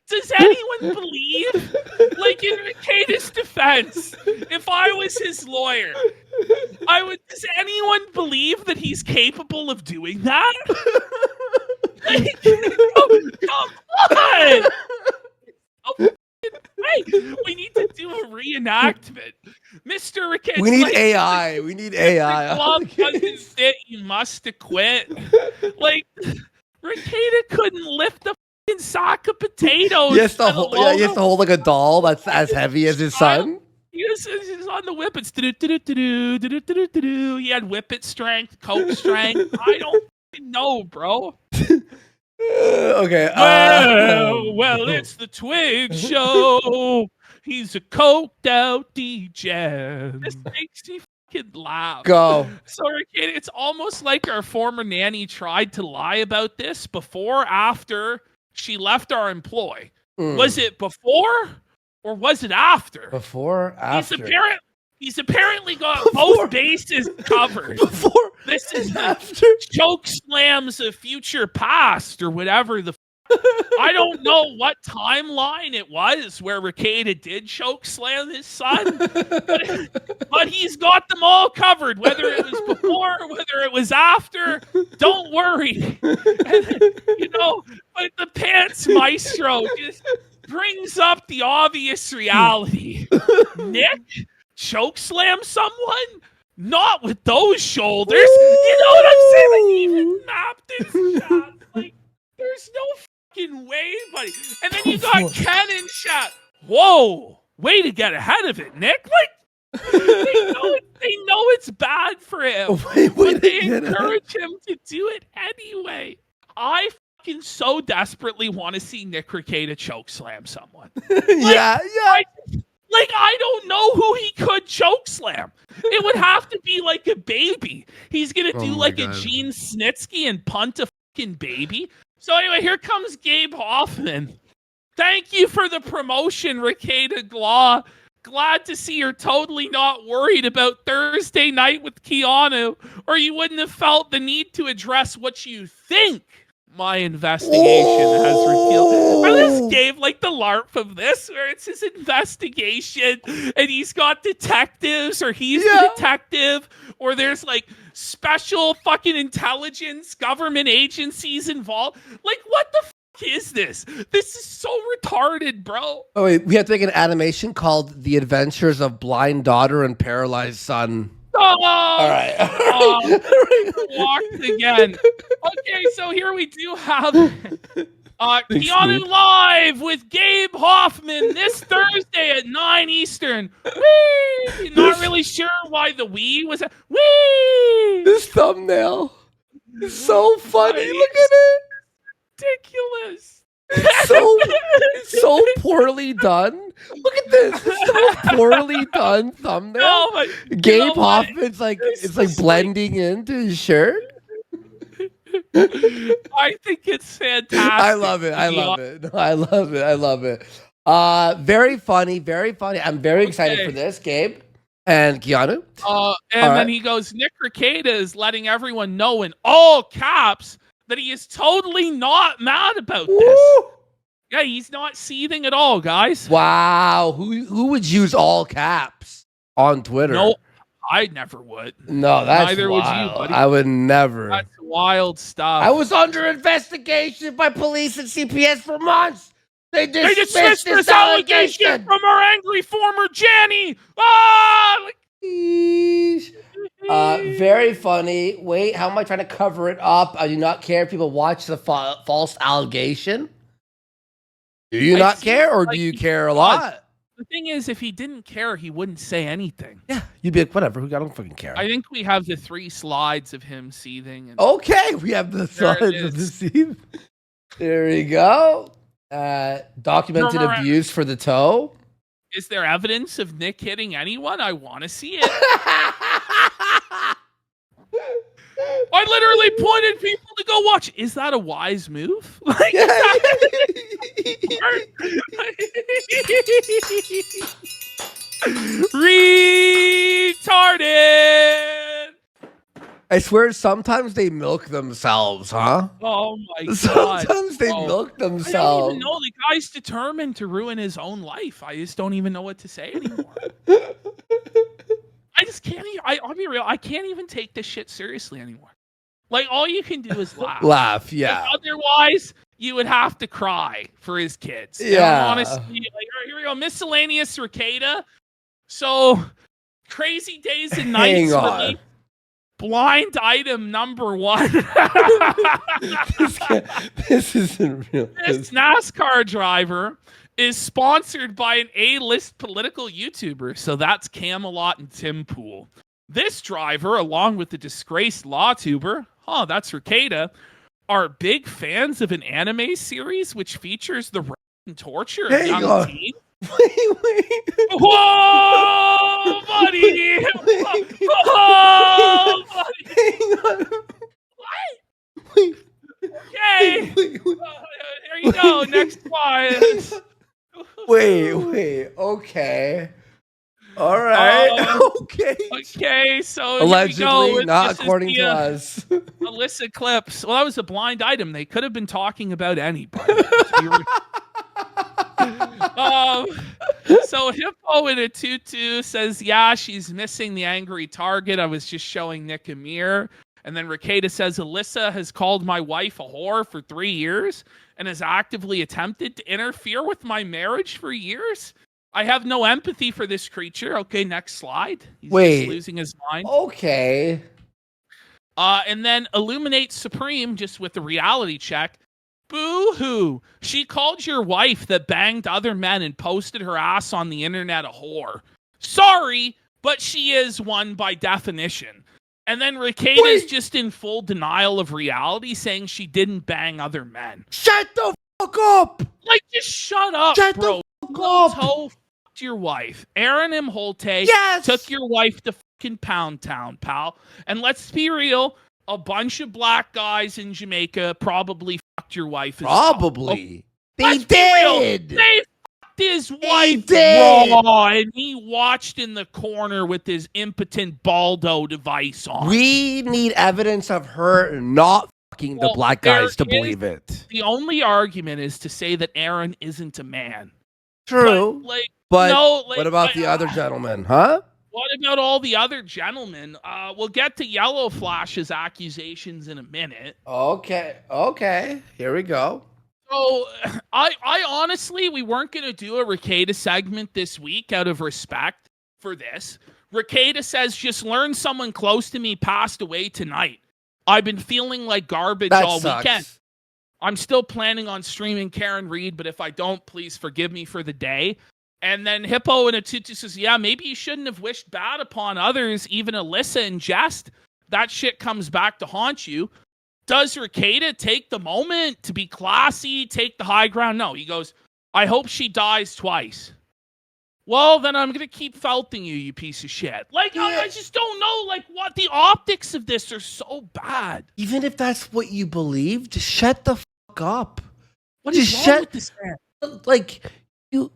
S2: Does anyone believe, like, in Rekieta's defense, if I was his lawyer, does anyone believe that he's capable of doing that? Like, come on! Oh, hey, We need to do a reenactment. Mr. Rekieta.
S1: We need AI. We need AI.
S2: Glove doesn't fit. You must have quit. Like, Rekieta couldn't lift a fucking sack of potatoes.
S1: He has to hold like a doll that's as heavy as his son.
S2: He's on the whippets. He had whippet strength, coke strength. I don't know, bro.
S1: Okay.
S2: Well, it's the Twig Show. He's a coked out DJ. This makes me fucking laugh.
S1: Go.
S2: So, it's almost like our former nanny tried to lie about this before, after she left our employ. Was it before or was it after?
S1: Before, after.
S2: He's apparently got both bases covered.
S1: Before,
S2: this is
S1: after.
S2: Choke slams of future past or whatever the. I don't know what timeline it was where Rekieta did choke slam his son, but he's got them all covered. Whether it was before, whether it was after, don't worry. But the pants maestro just brings up the obvious reality. Nick chokeslam someone? Not with those shoulders. You know what I'm saying? Like, he even mapped his shots. Like, there's no fucking way, buddy. And then you got Ken in chat. Whoa, way to get ahead of it, Nick. Like, they know it's bad for him, but they encourage him to do it anyway. I fucking so desperately want to see Nick Rekieta chokeslam someone.
S1: Yeah.
S2: Like, I don't know who he could chokeslam. It would have to be like a baby. He's going to do like a Gene Snitsky and punt a fucking baby. So anyway, here comes Gabe Hoffman. Thank you for the promotion, Rekieta Glaw. Glad to see you're totally not worried about Thursday night with Keanu, or you wouldn't have felt the need to address what you think my investigation has revealed. I just gave like the LARP of this, where it's his investigation and he's got detectives, or he's the detective, or there's like special fucking intelligence government agencies involved. Like, what the fuck is this? This is so retarded, bro. Oh
S1: wait, we have to make an animation called The Adventures of Blind Daughter and Paralyzed Son.
S2: Oh,
S1: all right.
S2: Walked again. Okay, so here we do have Keanu live with Gabe Hoffman this Thursday at 9 Eastern. Whee! Not really sure why the Wii was a Whee!
S1: This thumbnail is so funny. Look at it.
S2: Ridiculous.
S1: It's so poorly done. Look at this. It's so poorly done thumbnail.
S2: Oh,
S1: Gabe Hoffman's like blending into his shirt.
S2: I think it's fantastic.
S1: I love it. I love it. Very funny. I'm very excited for this, Gabe and Keanu.
S2: Then he goes, Nick Rekieta is letting everyone know in all caps that he is totally not mad about this. Yeah, he's not seething at all, guys.
S1: Wow. Who would use all caps on Twitter?
S2: No, I never would.
S1: No, that's
S2: Neither
S1: wild.
S2: would you, buddy.
S1: I would never.
S2: That's wild stuff.
S1: I was under investigation by police and CPS for months. They dismissed this allegation
S2: from our angry former Janny.
S1: Very funny. Wait, how am I trying to cover it up? I do not care if people watch the false allegation. Do you not care, or do you care a lot?
S2: The thing is, if he didn't care, he wouldn't say anything.
S1: Yeah, you'd be like, whatever. I don't fucking care.
S2: I think we have the 3 slides of him seething.
S1: Okay, we have the slides of the seething. There we go. Documented abuse for the toe.
S2: Is there evidence of Nick hitting anyone? I want to see it. I literally pointed people to go watch. Is that a wise move? Like, retarded.
S1: I swear, sometimes they milk themselves, huh?
S2: Oh my god!
S1: Sometimes they milk themselves.
S2: I don't even know. The guy's determined to ruin his own life. I just don't even know what to say anymore. I just can't. I'll be real. I can't even take this shit seriously anymore. Like, all you can do is laugh.
S1: Laugh, yeah.
S2: Like, otherwise, you would have to cry for his kids.
S1: Yeah.
S2: And honestly, like, here we go. Miscellaneous Rekieta. So, Crazy Days and Nights.
S1: Hang on.
S2: Blind item number 1.
S1: This isn't real.
S2: This NASCAR driver is sponsored by an A-list political YouTuber. So that's Camelot and Tim Pool. This driver, along with the disgraced law tuber, that's Rekieta, are big fans of an anime series which features the rape and torture of young teens.
S1: Wait.
S2: Whoa, buddy! Whoa, buddy!
S1: Hang on.
S2: What?
S1: Wait.
S2: Okay.
S1: Wait.
S2: There you go. Next one.
S1: Wait. Okay. All right. Okay.
S2: Okay, so
S1: Allegedly, not according to us.
S2: Alyssa clips. Well, that was a blind item. They could have been talking about anybody. So Hippo in a tutu says, yeah, she's missing the angry target. I was just showing Nick a mirror. And then Rekieta says, Alyssa has called my wife a whore for 3 years and has actively attempted to interfere with my marriage for years. I have no empathy for this creature. Okay, next slide. He's just losing his mind.
S1: Okay.
S2: And then Illuminate Supreme, just with the reality check. Boo-hoo. She called your wife that banged other men and posted her ass on the internet a whore. Sorry, but she is one by definition. And then Rekieta's just in full denial of reality, saying she didn't bang other men.
S1: Shut the fuck up!
S2: Like, just shut up,
S1: Shut
S2: bro.
S1: the fuck up!
S2: Toe fucked your wife. Aaron Molte took your wife to fucking Pound Town, pal. And let's be real, a bunch of black guys in Jamaica probably fucked your wife as
S1: Probably.
S2: well.
S1: They did!
S2: They fucked his wife raw, and he watched in the corner with his impotent baldo device on.
S1: We need evidence of her not fucking the black guys to believe it.
S2: The only argument is to say that Aaron isn't a man.
S1: True.
S2: But
S1: what about the other gentlemen, huh?
S2: What about all the other gentlemen? We'll get to Yellow Flash's accusations in a minute.
S1: Okay. Here we go.
S2: So, I honestly, we weren't going to do a Rekieta segment this week out of respect for this. Rekieta says, just learn someone close to me passed away tonight. I've been feeling like garbage all weekend. I'm still planning on streaming Karen Reed, but if I don't, please forgive me for the day. And then Hippo in a tutu says, yeah, maybe you shouldn't have wished bad upon others, even Alyssa in jest. That shit comes back to haunt you. Does Rekieta take the moment to be classy, take the high ground? No, he goes, I hope she dies twice. Well, then I'm going to keep felting you, you piece of shit. Like, I just don't know, like, what the optics of this are so bad.
S1: Even if that's what you believe, just shut the fuck up.
S2: What is wrong with this man?
S1: Like, you...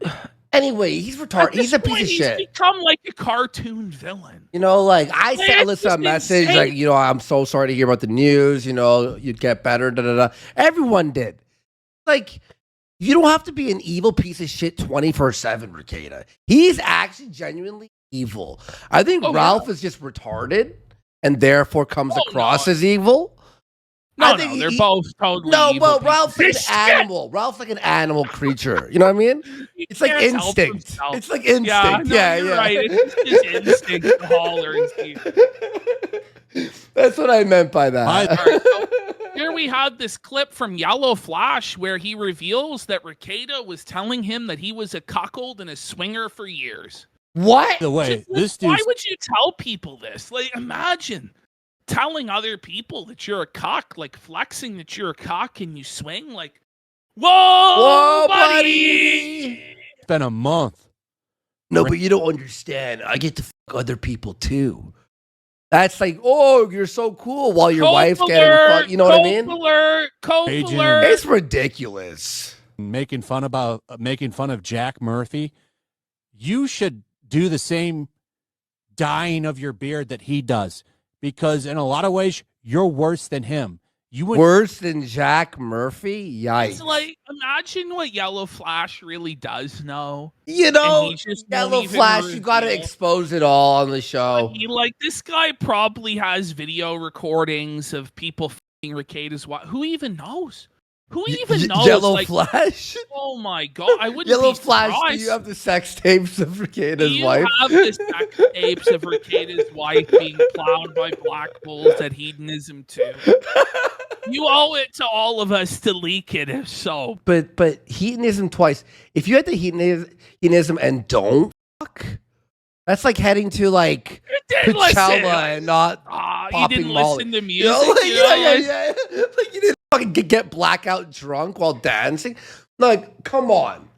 S1: Anyway, he's retarded. He's a piece of shit.
S2: He's become like a cartoon villain.
S1: You know, like, I sent Alyssa a message, like, you know, I'm so sorry to hear about the news. You know, you'd get better, da-da-da. Everyone did. Like, you don't have to be an evil piece of shit 24/7, Rekieta. He's actually genuinely evil. I think Ralph is just retarded and therefore comes across as evil.
S2: No, they're both totally evil.
S1: Well, Ralph's like an animal. Ralph's like an animal creature. You know what I mean? It's like instinct. It's like instinct. Yeah,
S2: you're right. It's just instinct to holler and see.
S1: That's what I meant by that.
S2: So here we have this clip from Yellow Flash where he reveals that Rekieta was telling him that he was a cuckold and a swinger for years.
S1: What?
S5: The way
S2: why would you tell people this? Like, imagine telling other people that you're a cock, like flexing that you're a cock and you swing, like, whoa buddy!
S5: It's been a month.
S1: No, but you don't understand. I get to fuck other people too. That's like, oh, you're so cool while your wife's getting fucked. You know what I mean?
S2: Cope alert.
S1: It's ridiculous.
S5: Making fun of Jack Murphy. You should do the same dyeing of your beard that he does. Because in a lot of ways, you're worse than him.
S1: Worse than Jack Murphy? Yikes.
S2: It's like, imagine what Yellow Flash really does know.
S1: You know, Yellow Flash, you got to expose it all on the show.
S2: This guy probably has video recordings of people f***ing Rekieta's wife. Who even knows? Who even knows?
S1: Yellow
S2: like,
S1: Flash?
S2: oh my god, I wouldn't
S1: Yellow
S2: be
S1: Flash,
S2: surprised.
S1: do you have the sex tapes of Rekieta's wife?
S2: You have the sex tapes of Rekieta's wife being plowed by black bulls at hedonism too. You owe it to all of us to leak it, if so.
S1: But hedonism twice. If you had the hedonism and don't fuck, that's like heading to like Coachella and not
S2: you
S1: popping
S2: didn't
S1: Molly.
S2: listen to music.
S1: You know, like,
S2: you know,
S1: yeah. Like you didn't fucking get blackout drunk while dancing. Like, come on.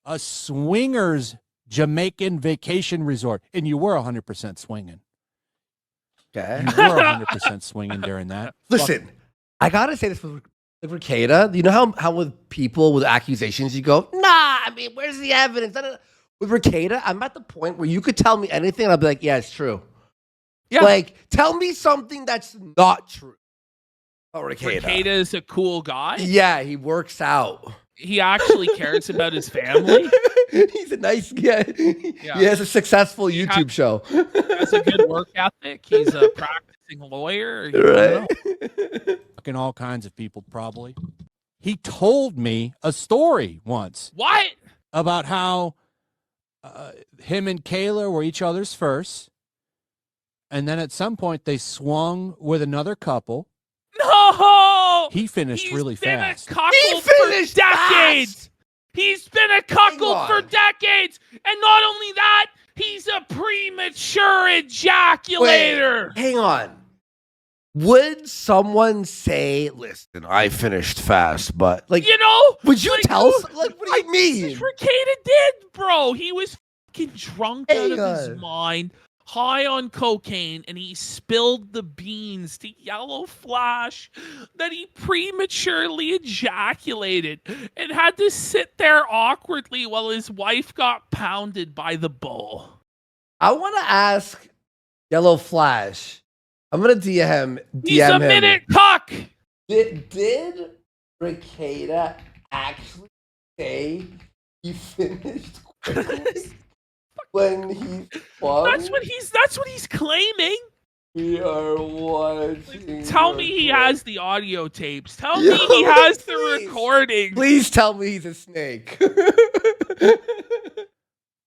S5: A swingers Jamaican vacation resort, and you were 100% swinging.
S1: Okay.
S5: You were 100% swinging during that.
S1: Listen, I gotta say this with Rekieta. You know how with people with accusations you go, nah, I mean, where's the evidence? With Rekieta, I'm at the point where you could tell me anything and I'll be like, yeah, it's true.
S2: Yeah.
S1: Like, tell me something that's not true. Oh,
S2: Rekieta is a cool guy.
S1: Yeah, he works out.
S2: He actually cares about his family.
S1: He's a nice guy. Yeah. He has a successful YouTube show.
S2: Has a good work ethic. He's a practicing lawyer.
S1: Right.
S5: Fucking all kinds of people, probably. He told me a story once.
S2: What?
S5: About how him and Kayla were each other's first. And then at some point they swung with another couple.
S2: No!
S5: He finished really fast.
S2: He finished for decades. Fast. He's been a cuckold for decades. And not only that, he's a premature ejaculator.
S1: Wait, hang on. Would someone say, listen, I finished fast, but like,
S2: you know,
S1: would you
S2: like,
S1: tell us? Like, what do you mean?
S2: Rekieta did, bro. He was fucking drunk out of his mind, high on cocaine, and he spilled the beans to Yellow Flash that he prematurely ejaculated and had to sit there awkwardly while his wife got pounded by the bull.
S1: I want to ask Yellow Flash. I'm gonna DM him.
S2: He's a minute cuck.
S1: Did Rekieta actually say he finished when he swung?
S2: That's what he's claiming.
S1: We are watching.
S2: Tell me he has the audio tapes. Tell me he has the recording.
S1: Please tell me he's a snake.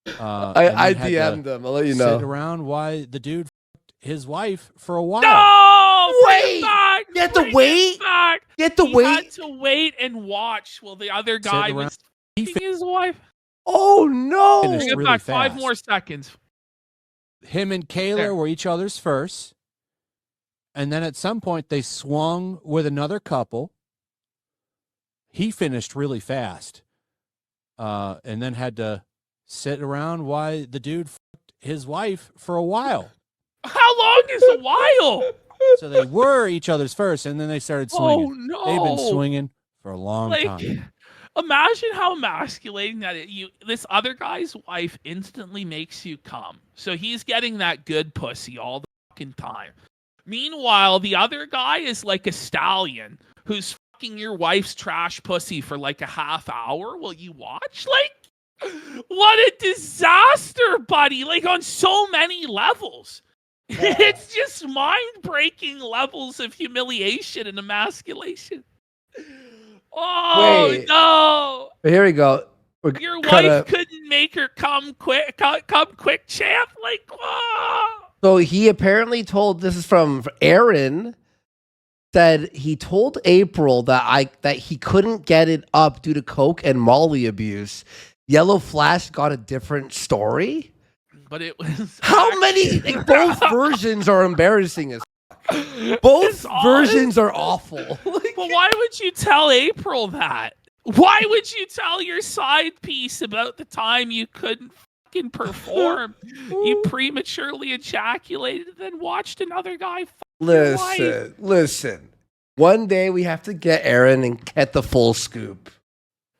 S1: I DM'd him. I'll let you know.
S5: Sit around why the dude fucked his wife for a while.
S2: No!
S1: Wait! You had to wait? You had to wait?
S2: He had to wait and watch while the other guy was fucking his wife.
S1: Oh, no!
S2: Bring it back 5 more seconds.
S5: Him and Kayla were each other's first. And then at some point they swung with another couple. He finished really fast. And then had to sit around while the dude fucked his wife for a while.
S2: How long is a while?
S5: So they were each other's first, and then they started swinging.
S2: Oh, no.
S5: They've been swinging for a long time.
S2: Imagine how emasculating that this other guy's wife instantly makes you come. So he's getting that good pussy all the fucking time. Meanwhile, the other guy is like a stallion who's fucking your wife's trash pussy for like a half hour while you watch. Like, what a disaster, buddy. Like, on so many levels. Yeah. It's just mind-breaking levels of humiliation and emasculation. Oh, wait. No.
S1: Here we go.
S2: Your wife couldn't make her come quick, champ. Like, whoa.
S1: So he apparently told, this is from Aaron, said he told April that he couldn't get it up due to coke and Molly abuse. Yellow Flash got a different story?
S2: But it was
S1: how many? Like, both versions are embarrassing as both versions are awful.
S2: But why would you tell April that? Why would you tell your side piece about the time you couldn't fucking perform? You prematurely ejaculated and then watched another guy fuck your wife.
S1: Listen. One day we have to get Aaron and get the full scoop.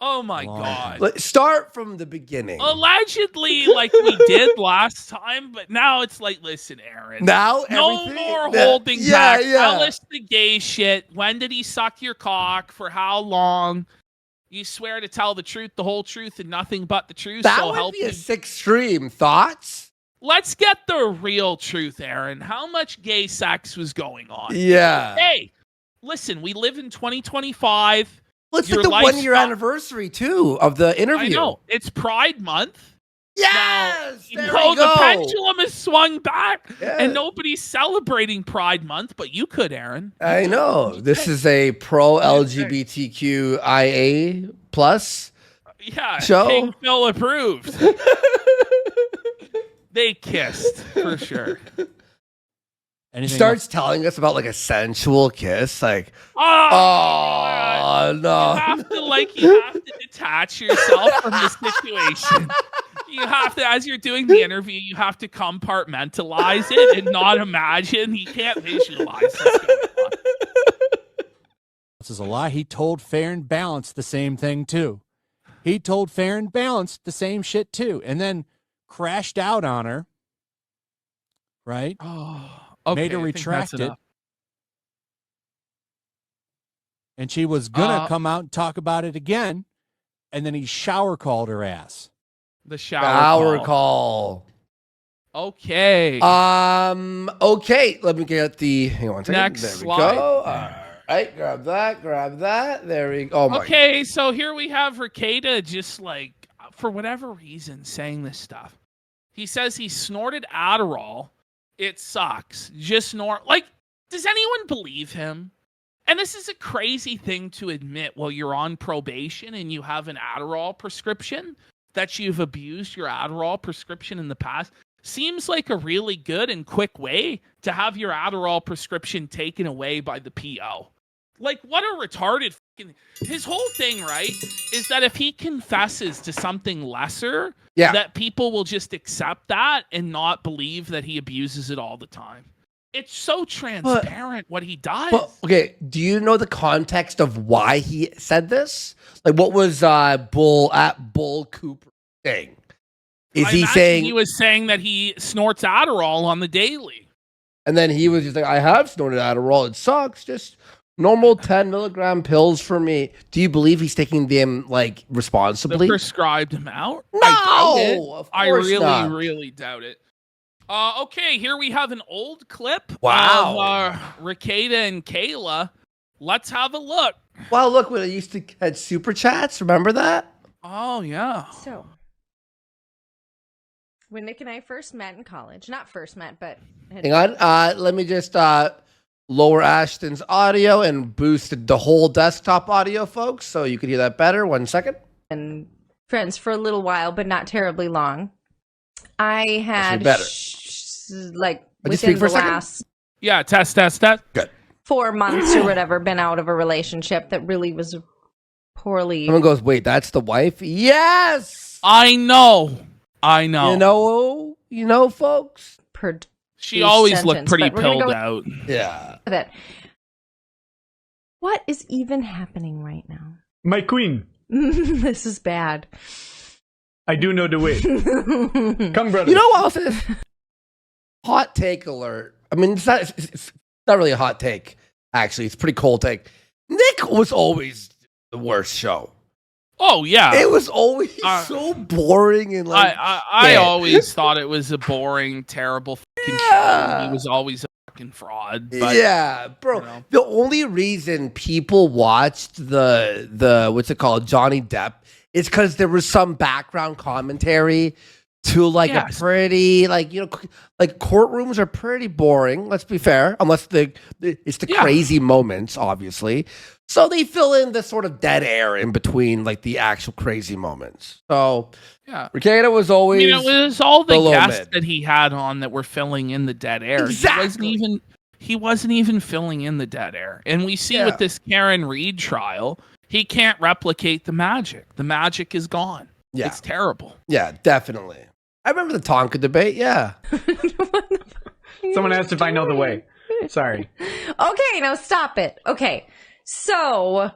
S2: Oh my God.
S1: Start from the beginning.
S2: Allegedly, like we did last time, but now it's like, listen, Aaron.
S1: Now
S2: no more holding back. Tell us the gay shit. When did he suck your cock? For how long? You swear to tell the truth, the whole truth, and nothing but the truth.
S1: That would be a sick stream. Thoughts?
S2: Let's get the real truth, Aaron. How much gay sex was going on?
S1: Yeah.
S2: Hey, listen, we live in 2025.
S1: Well, it's
S2: Your
S1: like the
S2: life's
S1: 1-year
S2: not-
S1: anniversary too of the interview.
S2: I know. It's Pride Month.
S1: Yes,
S2: Now,
S1: there we
S2: the
S1: go.
S2: pendulum has swung back,
S1: Yeah.
S2: and nobody's celebrating Pride Month, but you could, Aaron.
S1: I know. This is a pro LGBTQIA plus
S2: Yeah,
S1: show.
S2: King Phil approved. They kissed for sure.
S1: He starts telling us about like a sensual kiss, like,
S2: Oh,
S1: no.
S2: You have to detach yourself from the situation. You have to, as you're doing the interview, you have to compartmentalize it and not imagine. You can't visualize what's going on.
S5: This is a lie. He told Fair and Balanced the same thing too. He told Fair and Balanced the same shit too, and then crashed out on her. Right?
S2: Oh, okay,
S5: made her
S2: I think
S5: retract
S2: that's
S5: it.
S2: enough.
S5: And she was gonna come out and talk about it again, and then he shower called her ass.
S2: The shower
S1: call.
S2: Okay.
S1: Okay. Let me get the. Hang on one second.
S2: Next
S1: there we
S2: slide.
S1: go. All right. Grab that. There we go. Oh my.
S2: Okay, so here we have Rekieta just like, for whatever reason, saying this stuff. He says he snorted Adderall. It sucks. Just snort. Like, does anyone believe him? And this is a crazy thing to admit while you're on probation and you have an Adderall prescription, that you've abused your Adderall prescription in the past. Seems like a really good and quick way to have your Adderall prescription taken away by the PO. Like, what a retarded fucking... His whole thing, right, is that if he confesses to something lesser, that people will just accept that and not believe that he abuses it all the time. It's so transparent what he does.
S1: But, okay, do you know the context of why he said this? Like, what was Bull Cooper saying? Is
S2: I
S1: he
S2: imagine
S1: saying
S2: he was saying that he snorts Adderall on the daily?
S1: And then he was just like, I have snorted Adderall. It sucks. Just normal 10 milligram pills for me. Do you believe he's taking them like responsibly?
S2: The prescribed amount?
S1: No,
S2: I really doubt it. Okay, here we have an old clip of Rekieta and Kayla. Let's have a look.
S1: Wow, look, when I used to get super chats. Remember that?
S2: Oh, yeah.
S6: So, when Nick and I first met in college, not first met, but...
S1: Hang on. Let me just lower Ashton's audio and boost the whole desktop audio, folks, so you can hear that better. 1 second.
S6: And friends for a little while, but not terribly long. I had within the last
S2: test
S1: good
S6: 4 months or whatever been out of a relationship that really was poorly.
S1: Someone goes, wait, that's the wife? Yes,
S2: I know.
S1: You know, folks.
S2: She always looked pretty pilled out.
S1: Yeah.
S6: What is even happening right now?
S7: My queen.
S6: This is bad.
S7: I do know the way. Come, brother.
S1: You know what else is? Hot take alert. I mean, it's not really a hot take, actually. It's a pretty cold take. Nick was always the worst show.
S2: Oh, yeah.
S1: It was always so boring and like...
S2: I always thought it was a boring, terrible fucking show. He was always a fucking fraud. But,
S1: yeah, bro. You know. The only reason people watched the what's it called, Johnny Depp, is because there was some background commentary to like a pretty, like, you know, like courtrooms are pretty boring, let's be fair, unless it's the crazy moments, obviously. So they fill in the sort of dead air in between like the actual crazy moments. So Rekieta was always,
S2: it was all the guests that he had on that were filling in the dead air.
S1: Exactly.
S2: He wasn't even filling in the dead air. And we see with this Karen Reed trial, he can't replicate the magic. The magic is gone. Yeah. It's terrible.
S1: Yeah, definitely. I remember the Tonka debate. Yeah.
S7: Someone asked if I know the way. Sorry.
S6: Okay, now stop it. Okay. So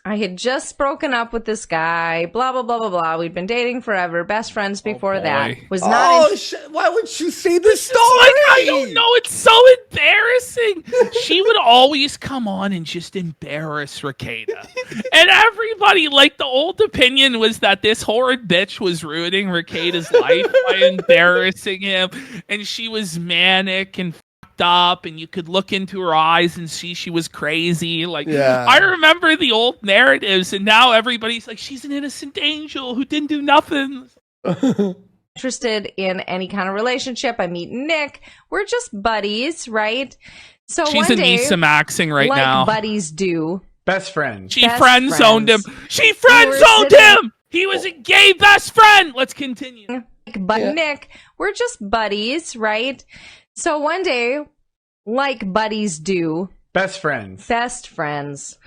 S6: I had just broken up with this guy, blah, blah, blah, blah, blah. We'd been dating forever, best friends before that. Was not
S1: why would you say this story?
S2: I don't know. It's so embarrassing. She would always come on and just embarrass Rekieta. And everybody, like, the old opinion was that this horrid bitch was ruining Rekieta's life by embarrassing him. And she was manic and fucked up, and you could look into her eyes and see she was crazy. Like,
S1: Yeah.
S2: I remember the old narratives, and now everybody's like, she's an innocent angel who didn't do nothing.
S6: Interested in any kind of relationship. I meet Nick. We're just buddies, right? So
S2: She's
S6: one day,
S2: Anissa-maxing right
S6: like
S2: now.
S6: buddies do.
S7: Best friend.
S2: She
S6: Best
S2: friend-zoned him.
S6: friends.
S2: She friend-zoned him! He was a gay best friend! Let's continue.
S6: But Nick, we're just buddies, right? So one day, like buddies do.
S7: Best friends.
S6: Best friends.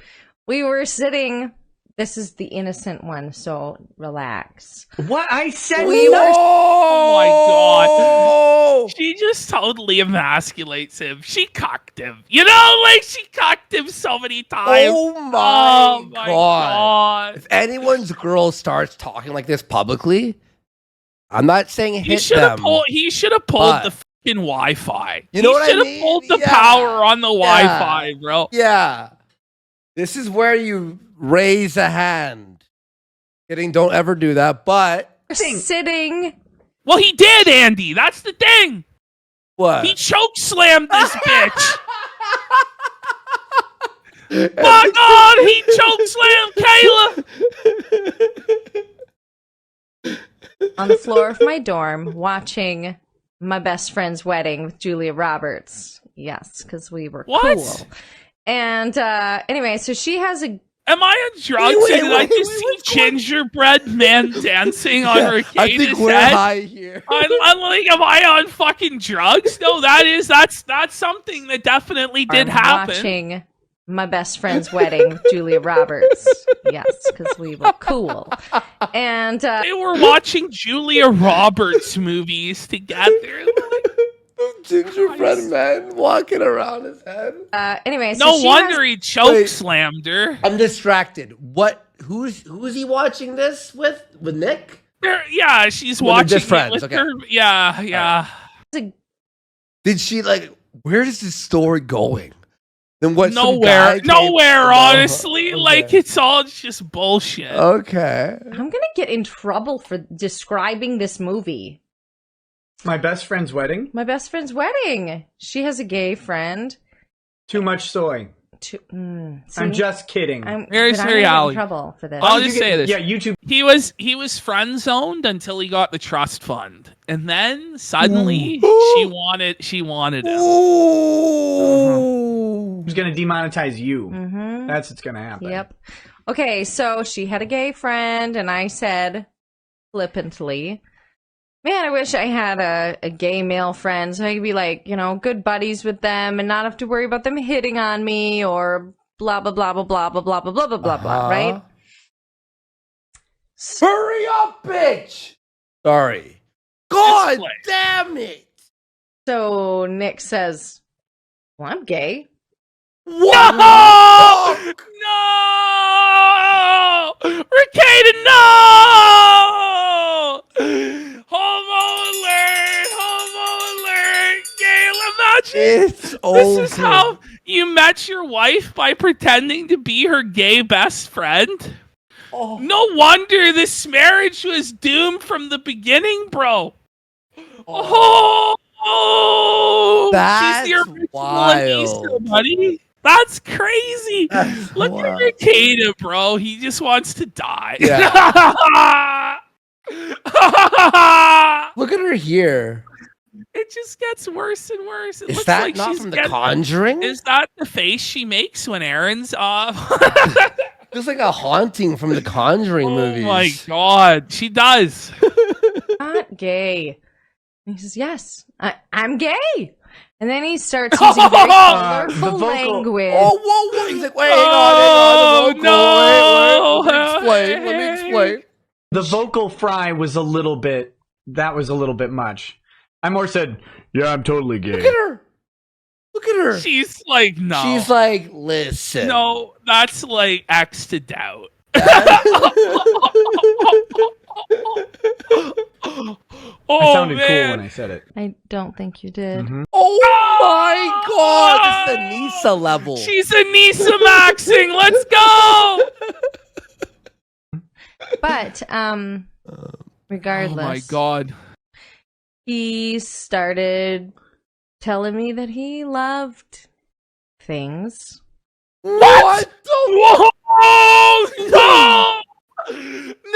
S6: We were sitting... This is the innocent one, so relax.
S7: What I said?
S2: Oh my god. She just totally emasculates him. She cucked him. You know, like she cucked him so many times.
S1: Oh my god.
S2: God.
S1: If anyone's girl starts talking like this publicly, I'm not saying hit
S2: He should have
S1: them.
S2: pulled
S1: but-
S2: the fucking Wi-Fi.
S1: You know what I
S2: He should
S1: mean?
S2: have pulled the
S1: Yeah.
S2: power on the Wi-Fi, bro.
S1: Yeah. This is where you raise a hand. Kidding, don't ever do that. But
S6: Sitting.
S2: Well, he did, Andy. That's the thing.
S1: what?
S2: He chokeslammed this bitch. My God, he chokeslammed Kayla.
S6: On the floor of my dorm, watching my best friend's wedding with Julia Roberts. Yes, because we were
S2: What?
S6: cool. And anyway, so she has a...
S2: Am I on drugs?
S1: Wait,
S2: Did I
S1: wait,
S2: just
S1: wait,
S2: see
S1: what's going-
S2: gingerbread men dancing on
S1: Yeah,
S2: Rekieta's
S1: I think we're
S2: head?
S1: high here.
S2: I'm like, am I on fucking drugs? No, that's something that definitely did happen.
S6: watching my best friend's wedding with Julia Roberts. Yes, because we were cool. And
S2: They were watching Julia Roberts movies together.
S1: Gingerbread man walking around his head.
S6: anyway, so
S2: No
S6: she
S2: wonder
S6: has,
S2: he chokeslammed her.
S1: I'm distracted. What? Who's he watching this with? With Nick?
S2: Yeah, she's
S1: Well, they're
S2: watching
S1: just
S2: it
S1: friends,
S2: with
S1: okay.
S2: her. Yeah.
S1: Did she like? Where is this story going? Then what? some
S2: Nowhere,
S1: guy came-
S2: honestly.
S1: Okay.
S2: Like, it's all just bullshit.
S1: Okay.
S6: I'm gonna get in trouble for describing this movie.
S7: My best friend's wedding.
S6: My best friend's wedding. She has a gay friend.
S7: Too much soy.
S6: See?
S7: I'm just kidding.
S2: Very
S6: but I'm
S2: sorry,
S6: gonna get
S2: Allie.
S6: in trouble for this.
S2: I'll
S7: You
S2: just
S7: get-
S2: say this.
S7: Yeah, YouTube.
S2: He was friend zoned until he got the trust fund, and then suddenly she wanted him.
S1: Ooh.
S7: Who's gonna demonetize you?
S6: Mm-hmm.
S7: That's what's gonna happen.
S6: Yep. Okay, so she had a gay friend, and I said flippantly, man, I wish I had a gay male friend so I could be like, good buddies with them and not have to worry about them hitting on me or blah, blah, blah, blah, blah, blah, blah, blah, blah, blah, blah, blah, right?
S1: Hurry up, bitch! Sorry. God
S2: play.
S1: damn it!
S6: So Nick says, well, I'm gay.
S1: What?
S2: No! No! Rekieta, no! Homo alert! Gail, imagine
S1: It's over.
S2: this is how you met your wife, by pretending to be her gay best friend.
S1: Oh.
S2: No wonder this marriage was doomed from the beginning, bro. Oh,
S1: That's
S2: she's the original
S1: wild.
S2: Anissa, buddy. That's crazy.
S1: That's
S2: Look
S1: wild.
S2: at Rekieta, bro. He just wants to die.
S1: Look at her here.
S2: It just gets worse and worse. It
S1: Is
S2: looks
S1: that
S2: like
S1: not
S2: she's
S1: from The
S2: getting-
S1: Conjuring?
S2: Is that the face she makes when Aaron's off?
S1: Feels like a haunting from the Conjuring movies.
S2: Oh my god, she does.
S6: Not gay. And he says, yes, I'm gay. And then he starts using very colorful
S7: the vocal-
S6: language.
S1: Oh, whoa. He's like, wait, hang
S2: Oh,
S1: on. The vocal.
S2: no.
S1: Wait. Let me explain.
S7: The vocal fry was a little bit. That was a little bit much. I more said, "Yeah, I'm totally gay."
S1: Look at her. Look at her.
S2: She's like, no.
S1: She's like, listen.
S2: no, that's like X to doubt.
S7: I
S2: Oh,
S7: sounded cool
S2: man.
S7: when I said it.
S6: I don't think you did.
S7: Mhm.
S1: Oh my god. This is the Nisa level.
S2: She's Anissa-maxing. Let's go.
S6: But regardless,
S2: Oh my god.
S6: he started telling me that he loved things.
S1: What the?
S2: Whoa!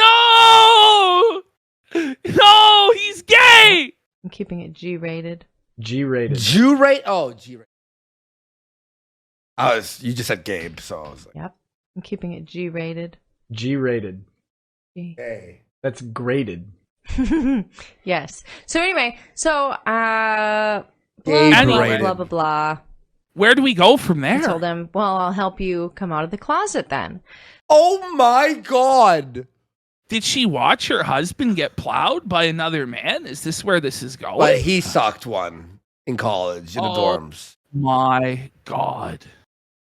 S2: No! No! He's gay!
S6: I'm keeping it G-rated.
S7: G-rated.
S1: G-rate? Oh, G-rate. You just said Gabe, so I was like,
S6: Yep. I'm keeping it G-rated.
S7: G-rated.
S6: G.
S1: hey.
S7: That's graded.
S6: Yes. So anyway, blah,
S1: Gabe
S6: blah,
S1: rated.
S6: blah, blah, blah.
S2: Where do we go from
S6: I
S2: there?
S6: told him, well, I'll help you come out of the closet then.
S1: Oh my God.
S2: Did she watch her husband get plowed by another man? Is this where this is going?
S1: But he sucked one in college, in the dorms.
S2: My God.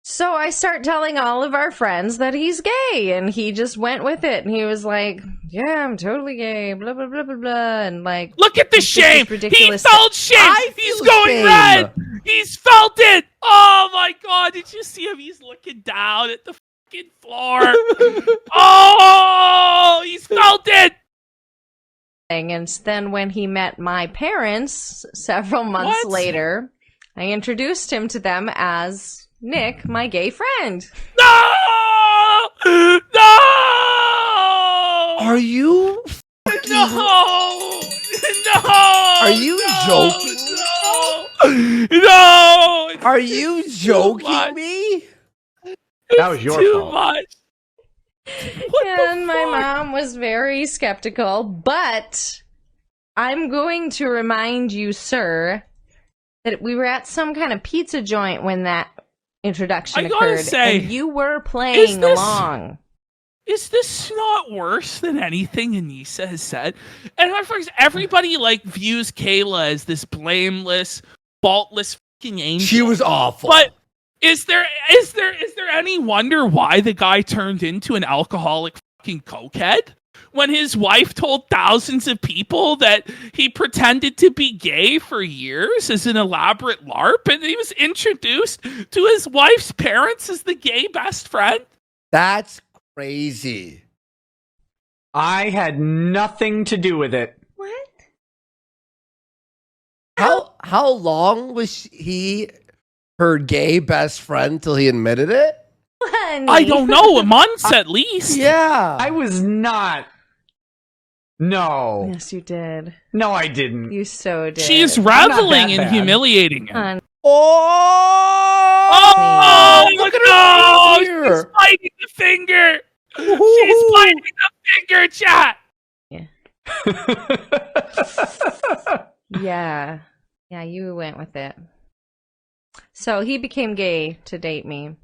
S6: So I start telling all of our friends that he's gay, and he just went with it. And he was like, yeah, I'm totally gay, blah, blah, blah, blah, blah. And like,
S2: Look at the
S6: it's just
S2: shame. He
S6: ridiculous
S2: felt shame.
S1: I
S2: He's
S1: feel
S2: going
S1: shame.
S2: red. He's felt it. Oh my God. Did you see him? He's looking down at the fucking floor. Oh, he's felt it.
S6: And then when he met my parents several months
S2: What?
S6: later, I introduced him to them as Nick, my gay friend.
S2: No! No!
S1: Are you?
S2: No! No!
S1: Are you joking?
S2: No! It's
S1: Are you
S2: too
S1: joking
S2: much.
S1: me?
S7: That was your
S2: Too
S7: fault.
S2: much. What the
S6: And my
S2: fuck?
S6: mom was very skeptical, but I'm going to remind you, sir, that we were at some kind of pizza joint when that introduction
S2: I gotta
S6: occurred,
S2: say,
S6: and you were playing
S2: this-
S6: along.
S2: Is this not worse than anything Anissa has said? And everybody like views Kayla as this blameless, faultless fucking angel.
S1: She was awful.
S2: But is there any wonder why the guy turned into an alcoholic fucking cokehead? When his wife told thousands of people that he pretended to be gay for years as an elaborate LARP, and he was introduced to his wife's parents as the gay best friend?
S1: That's crazy.
S7: I had nothing to do with it.
S6: What?
S1: How long was he her gay best friend till he admitted it?
S6: Honey.
S2: I don't know, months at least.
S1: Yeah.
S7: I was not. No.
S6: Yes, you did.
S7: No, I didn't.
S6: You so did.
S2: She is
S7: not
S2: reveling
S7: that
S2: in
S7: bad.
S2: humiliating him.
S6: Hon-
S1: Oh!
S2: Oh,
S1: Look
S2: no!
S1: at her
S2: She's
S1: here.
S2: biting the finger. She's biting the finger, chat.
S6: Yeah. Yeah, you went with it. So he became gay to date me.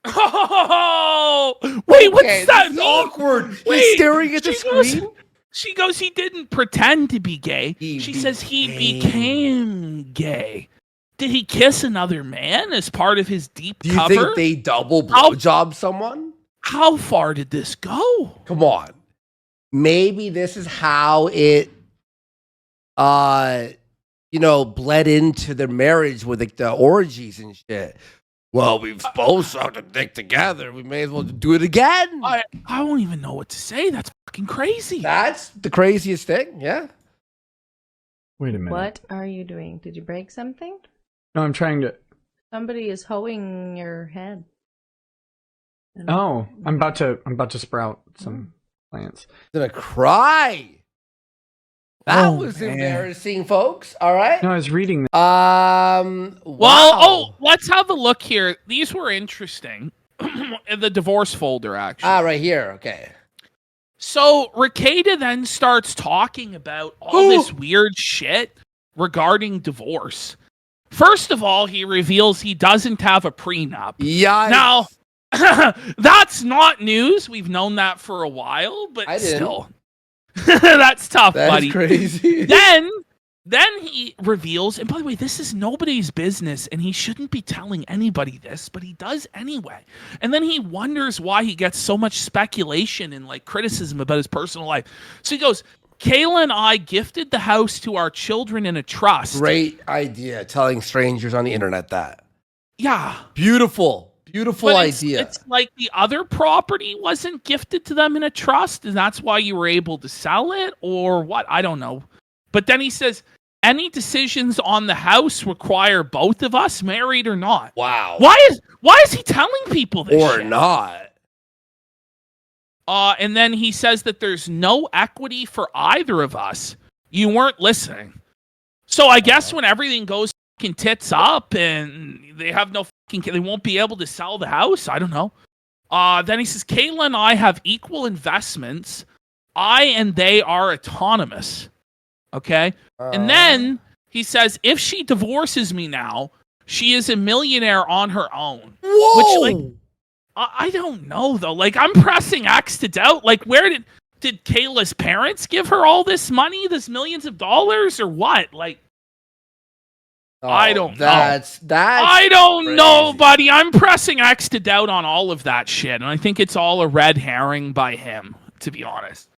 S2: Oh, wait, what's
S1: Okay,
S2: that
S1: this is
S2: mean?
S1: awkward.
S2: Wait,
S1: He's staring at the
S2: she goes-
S1: screen.
S2: She goes, he didn't pretend to be gay.
S1: He
S2: She says he
S1: became.
S2: became gay. Did he kiss another man as part of his deep
S1: Do you
S2: cover?
S1: think they double
S2: How-
S1: blowjob someone?
S2: How far did this go?
S1: Come on. Maybe this is how it bled into their marriage with like the orgies and shit. Well, we've both sucked a dick together. We may as well do it again.
S2: I don't even know what to say. That's fucking crazy.
S1: That's the craziest thing. Yeah.
S7: Wait a minute.
S6: What are you doing? Did you break something?
S7: No, I'm trying to.
S6: Somebody is hoeing your head.
S7: Oh, I'm about to sprout some plants.
S1: I'm gonna cry. That
S2: Oh,
S1: was
S2: man.
S1: embarrassing, folks. All right.
S7: No, I was reading.
S2: Well,
S1: Wow.
S2: let's have a look here. These were interesting. In the divorce folder, actually.
S1: Right here. Okay.
S2: So Rekieta then starts talking about all this weird shit regarding divorce. First of all, he reveals he doesn't have a prenup.
S1: Yeah.
S2: Now, that's not news. We've known that for a while, but
S1: I didn't.
S2: still. That's tough,
S1: That's
S2: buddy.
S1: crazy.
S2: Then he reveals, and by the way, this is nobody's business, and he shouldn't be telling anybody this, but he does anyway. And then he wonders why he gets so much speculation and like criticism about his personal life. So he goes, Kayla and I gifted the house to our children in a trust.
S1: Great idea. Telling strangers on the internet that.
S2: Yeah.
S1: Beautiful. Beautiful
S2: But
S1: idea.
S2: It's like the other property wasn't gifted to them in a trust, and that's why you were able to sell it, or what? I don't know. But then he says, any decisions on the house require both of us, married or not.
S1: Wow.
S2: Why is he telling people this
S1: Or
S2: shit?
S1: not.
S2: And then he says that there's no equity for either of us. You weren't listening. So I guess when everything goes fucking tits up and they have no fucking, they won't be able to sell the house. I don't know. Then he says, Kayla and I have equal investments. I and they are autonomous. Okay. And then he says, if she divorces me now, she is a millionaire on her own.
S1: Whoa.
S2: Which, like, I don't know though. Like, I'm pressing X to doubt. Like, where did Kayla's parents give her all this money, this millions of dollars, or what? Like, I don't know.
S1: That's
S2: I don't
S1: crazy.
S2: know, buddy. I'm pressing X to doubt on all of that shit, and I think it's all a red herring by him, to be honest.